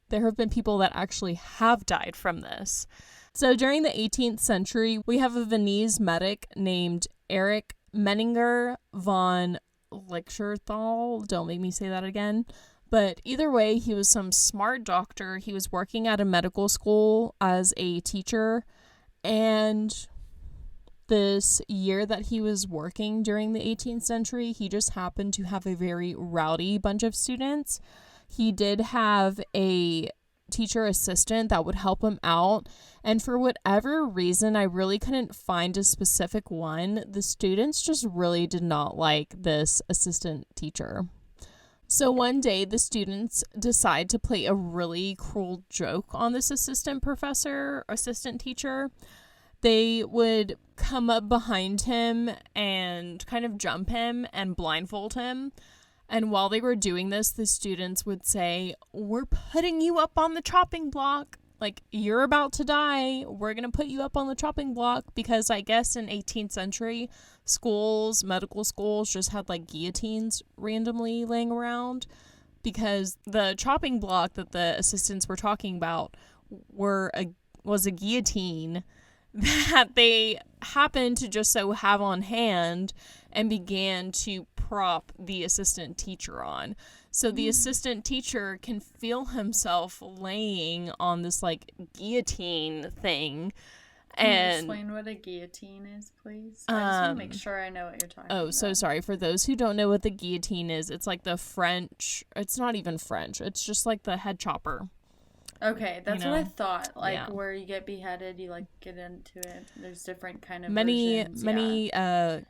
there have been people that actually have died from this. So during the 18th century, we have a Viennese medic named Erich Meninger von Lichterthall. Don't make me say that again. But either way, he was some smart doctor. He was working at a medical school as a teacher. And this year that he was working during the 18th century, he just happened to have a very rowdy bunch of students. He did have a teacher assistant that would help him out, and for whatever reason, I really couldn't find a specific one, the students just really did not like this assistant teacher. So one day the students decide to play a really cruel joke on this assistant teacher. They would come up behind him and kind of jump him and blindfold him. And while they were doing this, the students would say, we're putting you up on the chopping block. Like, you're about to die. We're going to put you up on the chopping block. Because I guess in 18th century, medical schools just had like guillotines randomly laying around. Because the chopping block that the assistants were talking about was a guillotine that they happened to just so have on hand and began to prop the assistant teacher on. So the assistant teacher can feel himself laying on this like guillotine thing. Can you explain what a guillotine is, please? I just want to make sure I know what you're talking about. Oh, so sorry. For those who don't know what the guillotine is, it's like the French, it's not even French, it's just like the head chopper. Okay, that's what I thought. Like, where you get beheaded, you, like, get into it. There's different kind of versions. Many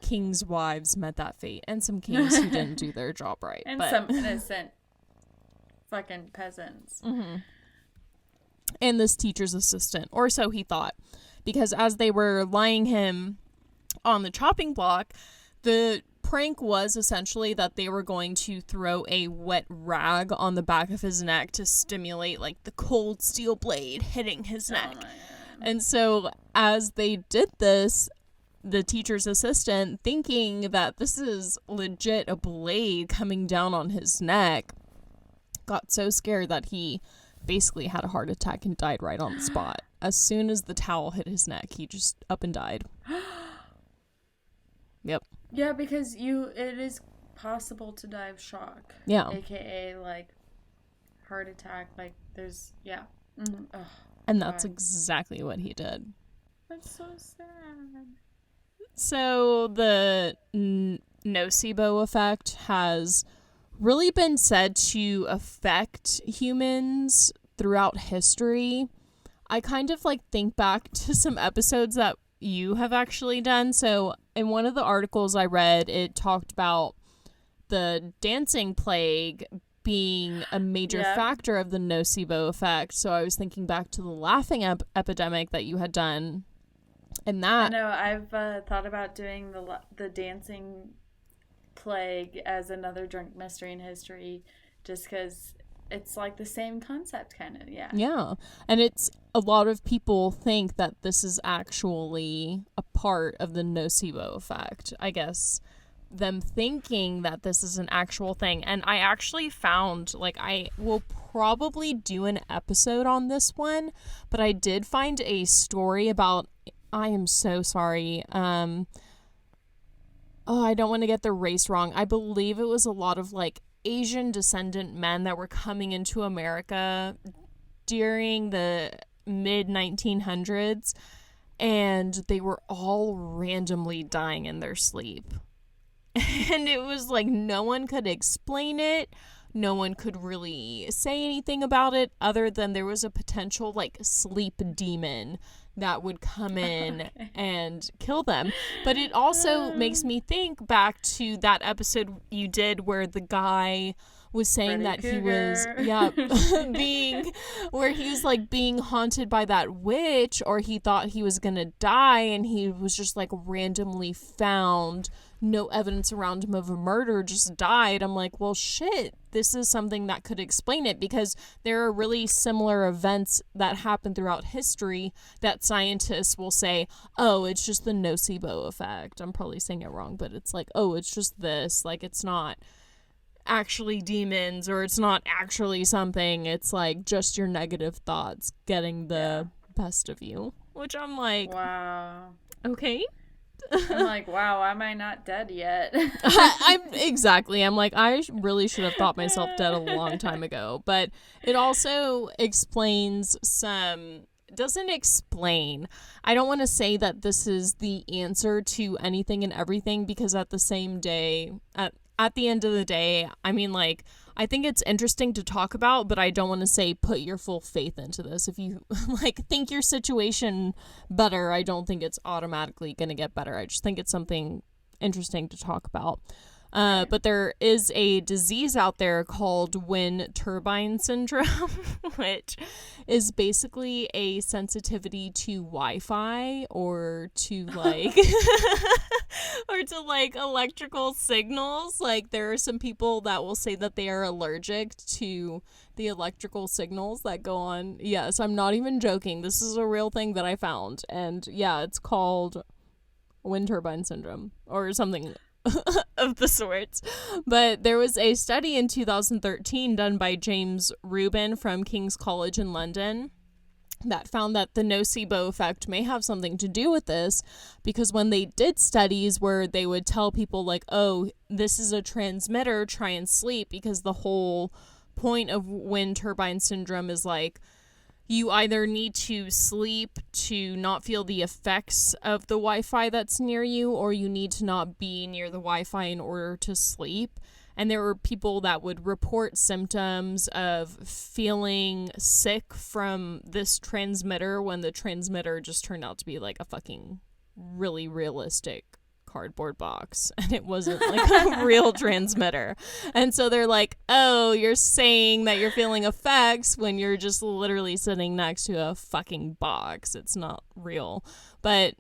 kings' wives met that fate, and some kings who didn't do their job right. And some innocent fucking peasants. Mm-hmm. And this teacher's assistant, or so he thought. Because as they were lying him on the chopping block, the prank was essentially that they were going to throw a wet rag on the back of his neck to stimulate like the cold steel blade hitting his neck. And so as they did this, the teacher's assistant, thinking that this is legit a blade coming down on his neck, got so scared that he basically had a heart attack and died right on the spot. As soon as the towel hit his neck, he just up and died. Yep. Yeah, because it is possible to die of shock. Yeah. AKA, like, heart attack. Like, there's, yeah. Mm-hmm. Ugh, and that's exactly what he did. That's so sad. So the Nocebo Effect has really been said to affect humans throughout history. I kind of like think back to some episodes that you have actually done. So in one of the articles I read, it talked about the dancing plague being a major factor of the Nocebo Effect. So I was thinking back to the laughing epidemic that you had done. And that... I know, I've thought about doing the dancing plague as another drunk mystery in history, just because it's like the same concept, kind of. Yeah, and it's a lot of people think that this is actually a part of the Nocebo Effect. I guess them thinking that this is an actual thing. And I actually found, like, I will probably do an episode on this one, but I did find a story about, I am so sorry, I don't want to get the race wrong. I believe it was a lot of, like, Asian descendant men that were coming into America during the mid-1900s, and they were all randomly dying in their sleep. And it was like no one could explain it. No one could really say anything about it other than there was a potential, like, sleep demon that would come in and kill them. But it also makes me think back to that episode you did where the guy was saying Freddy that Cougar. He was, where he was, like, being haunted by that witch, or he thought he was gonna die, and he was just, like, randomly found, no evidence around him of a murder, just died. I'm like, well, shit, this is something that could explain it, because there are really similar events that happen throughout history that scientists will say, oh, it's just the Nocebo Effect. I'm probably saying it wrong, but it's like, oh, it's just this. Like, it's not actually demons, or it's not actually something. It's like just your negative thoughts getting the best of you, which I'm like, wow. Okay. I'm like, wow, am I not dead yet? I'm like, I really should have thought myself dead a long time ago. But it also explains doesn't explain. I don't want to say that this is the answer to anything and everything, because at the end of the day, I mean, like, I think it's interesting to talk about, but I don't want to say put your full faith into this. If you, like, think your situation better, I don't think it's automatically going to get better. I just think it's something interesting to talk about. But there is a disease out there called wind turbine syndrome, which is basically a sensitivity to Wi-Fi or to, like, or to, like, electrical signals. Like, there are some people that will say that they are allergic to the electrical signals that go on. Yes, I'm not even joking. This is a real thing that I found. And yeah, it's called wind turbine syndrome or something of the sorts. But there was a study in 2013 done by James Rubin from King's College in London that found that the Nocebo Effect may have something to do with this, because when they did studies where they would tell people, like, oh, this is a transmitter, try and sleep, because the whole point of wind turbine syndrome is, like, you either need to sleep to not feel the effects of the Wi-Fi that's near you, or you need to not be near the Wi-Fi in order to sleep. And there were people that would report symptoms of feeling sick from this transmitter when the transmitter just turned out to be like a fucking really realistic cardboard box, and it wasn't like a real transmitter. And so they're like, oh, you're saying that you're feeling effects when you're just literally sitting next to a fucking box. It's not real. But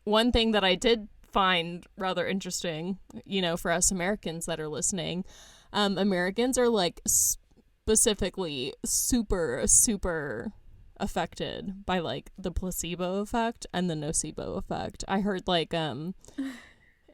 one thing that I did find rather interesting, you know, for us Americans that are listening, Americans are, like, specifically super affected by like the placebo effect and the nocebo effect. I heard like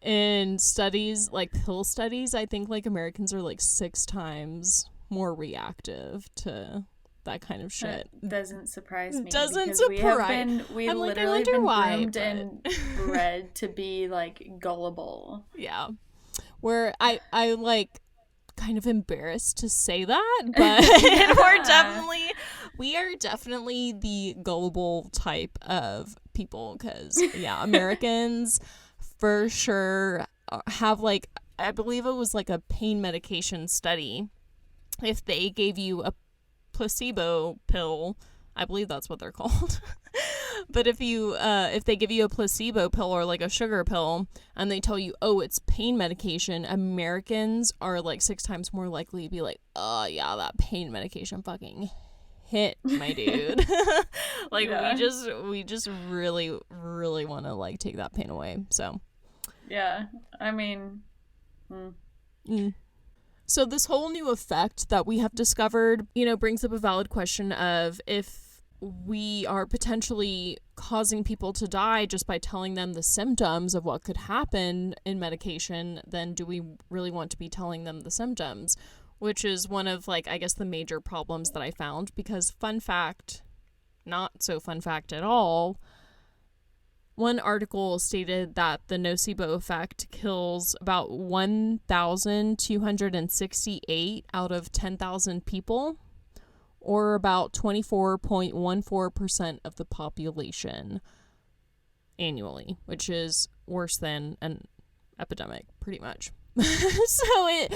in studies, like pill studies, I think like Americans are like 6 times more reactive to that kind of shit. That doesn't surprise me. Doesn't surprise. We've I'm like, I literally wonder been why, groomed but... and bred to be like gullible. Yeah. Where I like kind of embarrassed to say that, but we are definitely the gullible type of people, because Americans for sure have like, I believe it was like a pain medication study. If they gave you a placebo pill, I believe that's what they're called. But if they give you a placebo pill or like a sugar pill and they tell you, oh, it's pain medication, Americans are like 6 times more likely to be like, oh yeah, that pain medication fucking hit, my dude. Like we just really, really want to like take that pain away. So yeah, I mean, So this whole new effect that we have discovered, brings up a valid question of if we are potentially causing people to die just by telling them the symptoms of what could happen in medication, then do we really want to be telling them the symptoms? Which is one of, like, I guess the major problems that I found, because fun fact, not so fun fact at all, one article stated that the nocebo effect kills about 1,268 out of 10,000 people, or about 24.14% of the population annually, which is worse than an epidemic, pretty much. So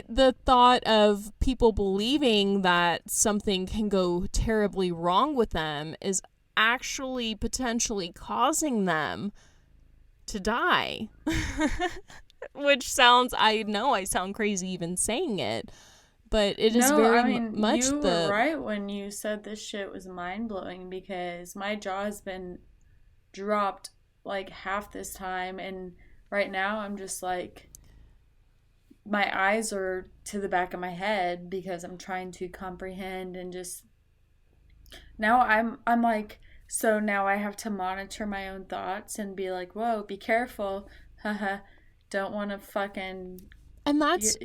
the thought of people believing that something can go terribly wrong with them is actually potentially causing them to die. Which sounds, I know I sound crazy even saying it, but it is much you were right when you said this shit was mind-blowing, because my jaw has been dropped like half this time, and right now I'm just like, my eyes are to the back of my head because I'm trying to comprehend, and just now I'm like, so now I have to monitor my own thoughts and be like, whoa, be careful, haha, don't want to fucking... And that's...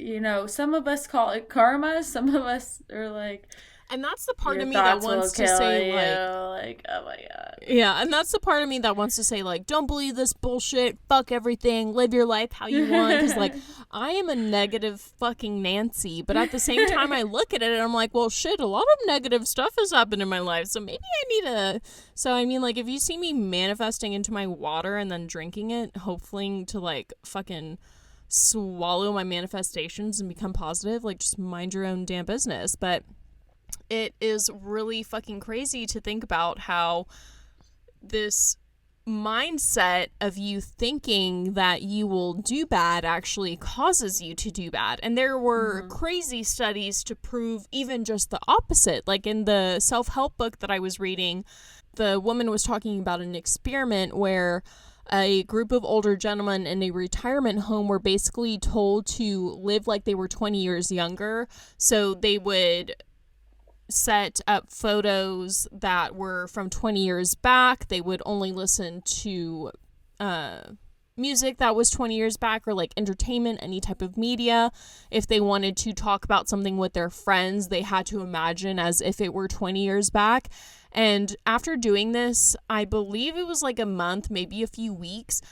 some of us call it karma, some of us are like... And that's the part of me that wants to say, like, oh my god. Yeah, and that's the part of me that wants to say, like, don't believe this bullshit, fuck everything, live your life how you want, because, like, I am a negative fucking Nancy, but at the same time, I look at it and I'm like, well, shit, a lot of negative stuff has happened in my life, so maybe I need to... So, I mean, like, if you see me manifesting into my water and then drinking it, hoping to, like, fucking swallow my manifestations and become positive, like, just mind your own damn business, but... It is really fucking crazy to think about how this mindset of you thinking that you will do bad actually causes you to do bad. And there were crazy studies to prove even just the opposite. Like in the self-help book that I was reading, the woman was talking about an experiment where a group of older gentlemen in a retirement home were basically told to live like they were 20 years younger. So they would set up photos that were from 20 years back. They would only listen to music that was 20 years back, or like entertainment, any type of media. If they wanted to talk about something with their friends, they had to imagine as if it were 20 years back. And after doing this, I believe it was like a month, maybe a few weeks,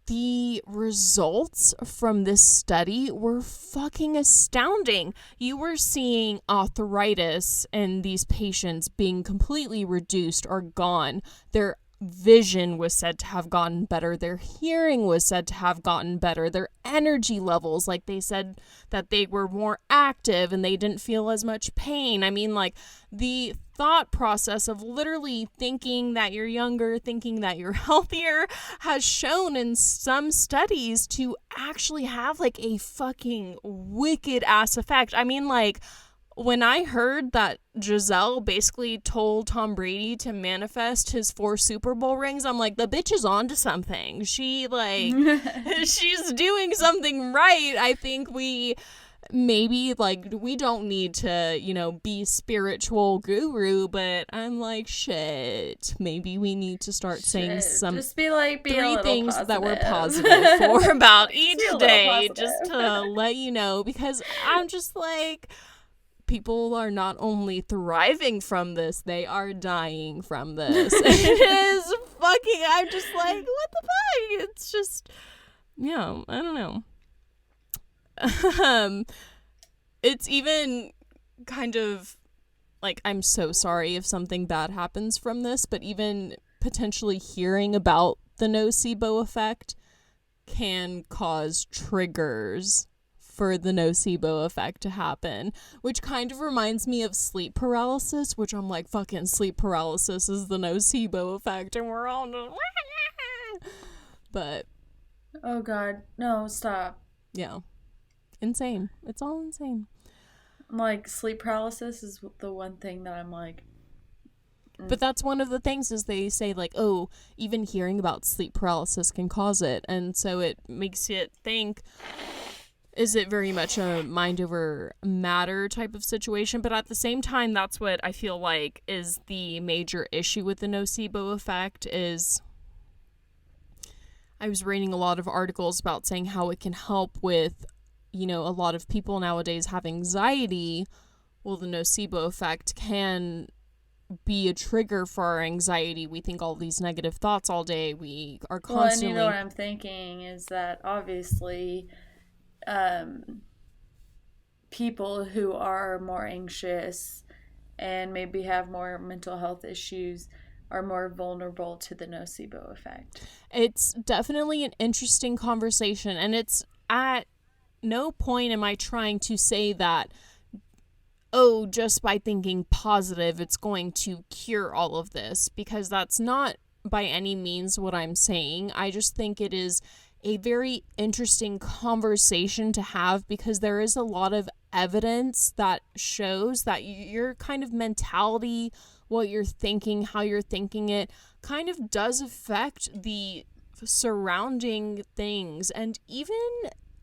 the results from this study were fucking astounding. You were seeing arthritis in these patients being completely reduced or gone. Their vision was said to have gotten better. Their hearing was said to have gotten better. Their energy levels, like they said that they were more active and they didn't feel as much pain. I mean, like the thought process of literally thinking that you're younger, thinking that you're healthier has shown in some studies to actually have like a fucking wicked ass effect. I mean, like, when I heard that Giselle basically told Tom Brady to manifest his 4 Super Bowl rings, I'm like, the bitch is onto something. She, like, she's doing something right. I think we maybe, like, we don't need to, you know, be spiritual guru, but I'm like, shit, maybe we need to start saying some just be a 3 little things positive. that we're positive for about each day, positive. just to let you know, because I'm just like, people are not only thriving from this, they are dying from this. It is fucking, I'm just like, what the fuck? It's just, yeah, I don't know. It's even kind of like, I'm so sorry if something bad happens from this, but even potentially hearing about the Nocebo Effect can cause triggers for the Nocebo Effect to happen, which kind of reminds me of sleep paralysis, which I'm like, fucking sleep paralysis is the Nocebo Effect, and we're all just but oh god, no, stop. Yeah, insane. It's all insane. Like, sleep paralysis is the one thing that I'm like, but that's one of the things is they say, like, oh, even hearing about sleep paralysis can cause it, and so it makes it think, is it very much a mind over matter type of situation? But at the same time, that's what I feel like is the major issue with the Nocebo Effect. Is I was reading a lot of articles about saying how it can help with, you know, a lot of people nowadays have anxiety. Well, the Nocebo Effect can be a trigger for our anxiety. We think all these negative thoughts all day. We are constantly... Well, and you know what I'm thinking is that obviously people who are more anxious and maybe have more mental health issues are more vulnerable to the Nocebo Effect. It's definitely an interesting conversation, and it's at no point am I trying to say that, oh, just by thinking positive, it's going to cure all of this, because that's not by any means what I'm saying. I just think it is a very interesting conversation to have, because there is a lot of evidence that shows that your kind of mentality, what you're thinking, how you're thinking it, kind of does affect the surrounding things and even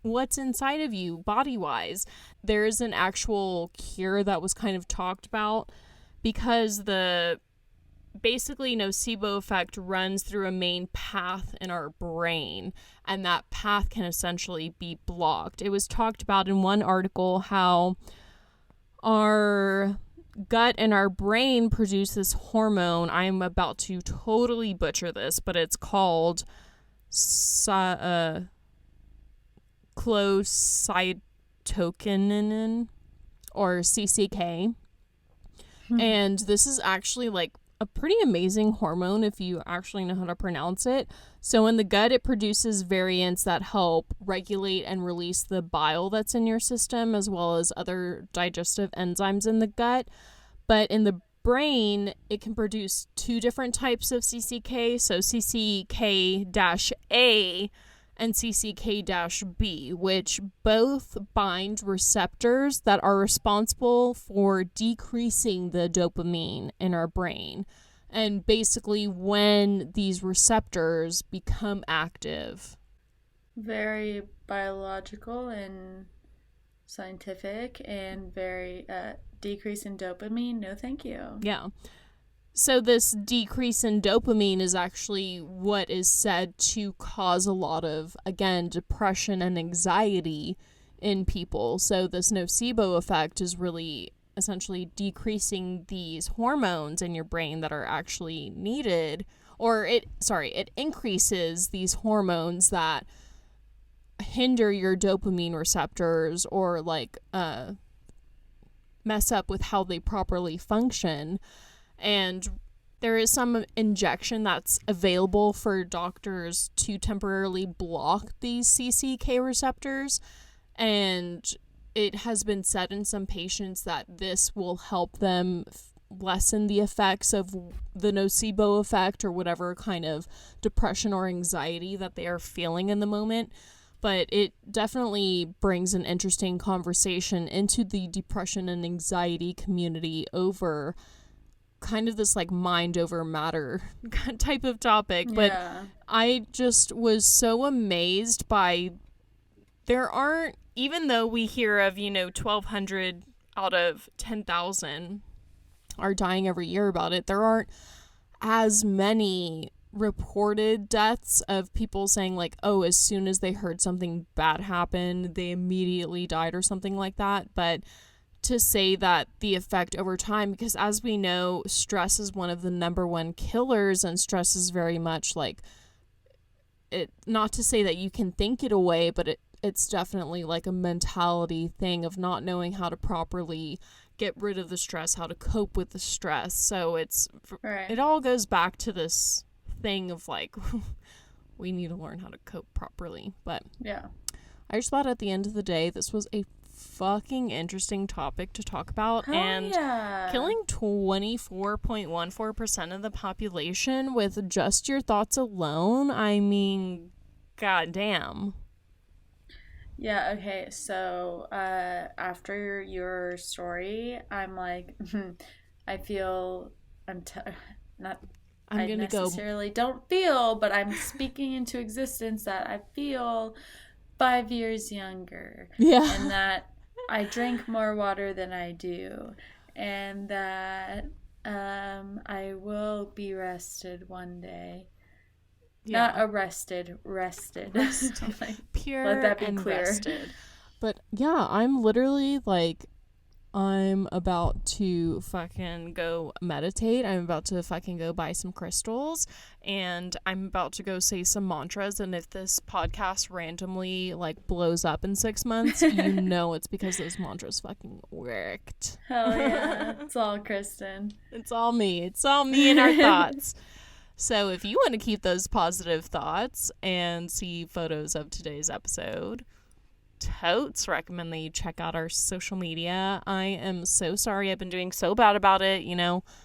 what's inside of you body-wise. There is an actual cure that was kind of talked about, because the basically Nocebo Effect runs through a main path in our brain, and that path can essentially be blocked. It was talked about in one article how our gut and our brain produce this hormone. I'm about to totally butcher this, but it's called clocytokinin, or CCK. And this is actually like a pretty amazing hormone if you actually know how to pronounce it. So in the gut, it produces variants that help regulate and release the bile that's in your system, as well as other digestive enzymes in the gut. But in the brain, it can produce 2 different types of CCK, so CCK-A and CCK-B, which both bind receptors that are responsible for decreasing the dopamine in our brain. And basically, when these receptors become active. Very biological and scientific, and very decrease in dopamine. No, thank you. Yeah. So this decrease in dopamine is actually what is said to cause a lot of, again, depression and anxiety in people. So this Nocebo Effect is really essentially decreasing these hormones in your brain that are actually needed, or it increases these hormones that hinder your dopamine receptors, or like mess up with how they properly function. And there is some injection that's available for doctors to temporarily block these CCK receptors, and it has been said in some patients that this will help them lessen the effects of the Nocebo Effect or whatever kind of depression or anxiety that they are feeling in the moment. But it definitely brings an interesting conversation into the depression and anxiety community over kind of this like mind over matter type of topic. But I just was so amazed by, there aren't even though we hear of, 1,200 out of 10,000 are dying every year about it, there aren't as many reported deaths of people saying like, oh, as soon as they heard something bad happen, they immediately died or something like that. But to say that the effect over time, because as we know, stress is one of the number one killers, and stress is very much like it, not to say that you can think it away, but it's definitely like a mentality thing of not knowing how to properly get rid of the stress, how to cope with the stress. So it all goes back to this thing of like we need to learn how to cope properly. But yeah, I just thought at the end of the day this was a fucking interesting topic to talk about. Killing 24.14% of the population with just your thoughts alone, I mean, goddamn. Yeah, okay, so after your story, I'm like, I feel, I necessarily don't feel, but I'm speaking into existence that I feel 5 years younger. Yeah. And that I drink more water than I do. And that I will be rested one day. Yeah. Not arrested, rested. Like, pure let that be and clear. Rested. But yeah, I'm literally like, I'm about to fucking go meditate. I'm about to fucking go buy some crystals, and I'm about to go say some mantras. And if this podcast randomly like blows up in 6 months, it's because those mantras fucking worked. Hell yeah. It's all Kristen. It's all me. It's all me and our thoughts. So if you want to keep those positive thoughts and see photos of today's episode, totes recommend that you check out our social media. I am so sorry I've been doing so bad about it.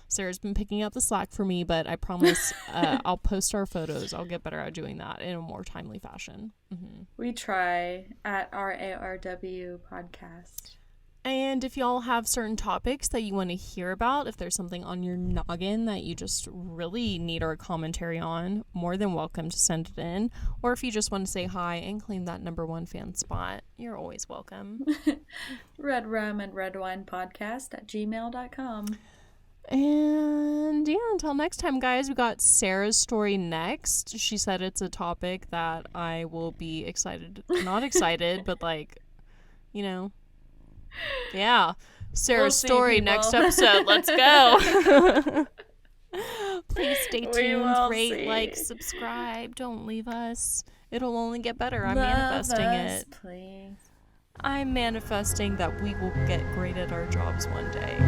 Sarah's been picking up the slack for me, but I promise I'll post our photos. I'll get better at doing that in a more timely fashion. Mm-hmm. We try at RARW podcast. And if y'all have certain topics that you want to hear about, if there's something on your noggin that you just really need our commentary on, more than welcome to send it in. Or if you just want to say hi and claim that #1 fan spot, you're always welcome. Red Rum and Red Wine Podcast at gmail.com. And yeah, until next time, guys, we got Sarah's story next. She said it's a topic that I will be not excited, but like, yeah. Sarah's story next episode. Let's go. Please stay tuned, rate, like, subscribe. Don't leave us. It'll only get better. I'm manifesting it. Please. I'm manifesting that we will get great at our jobs one day.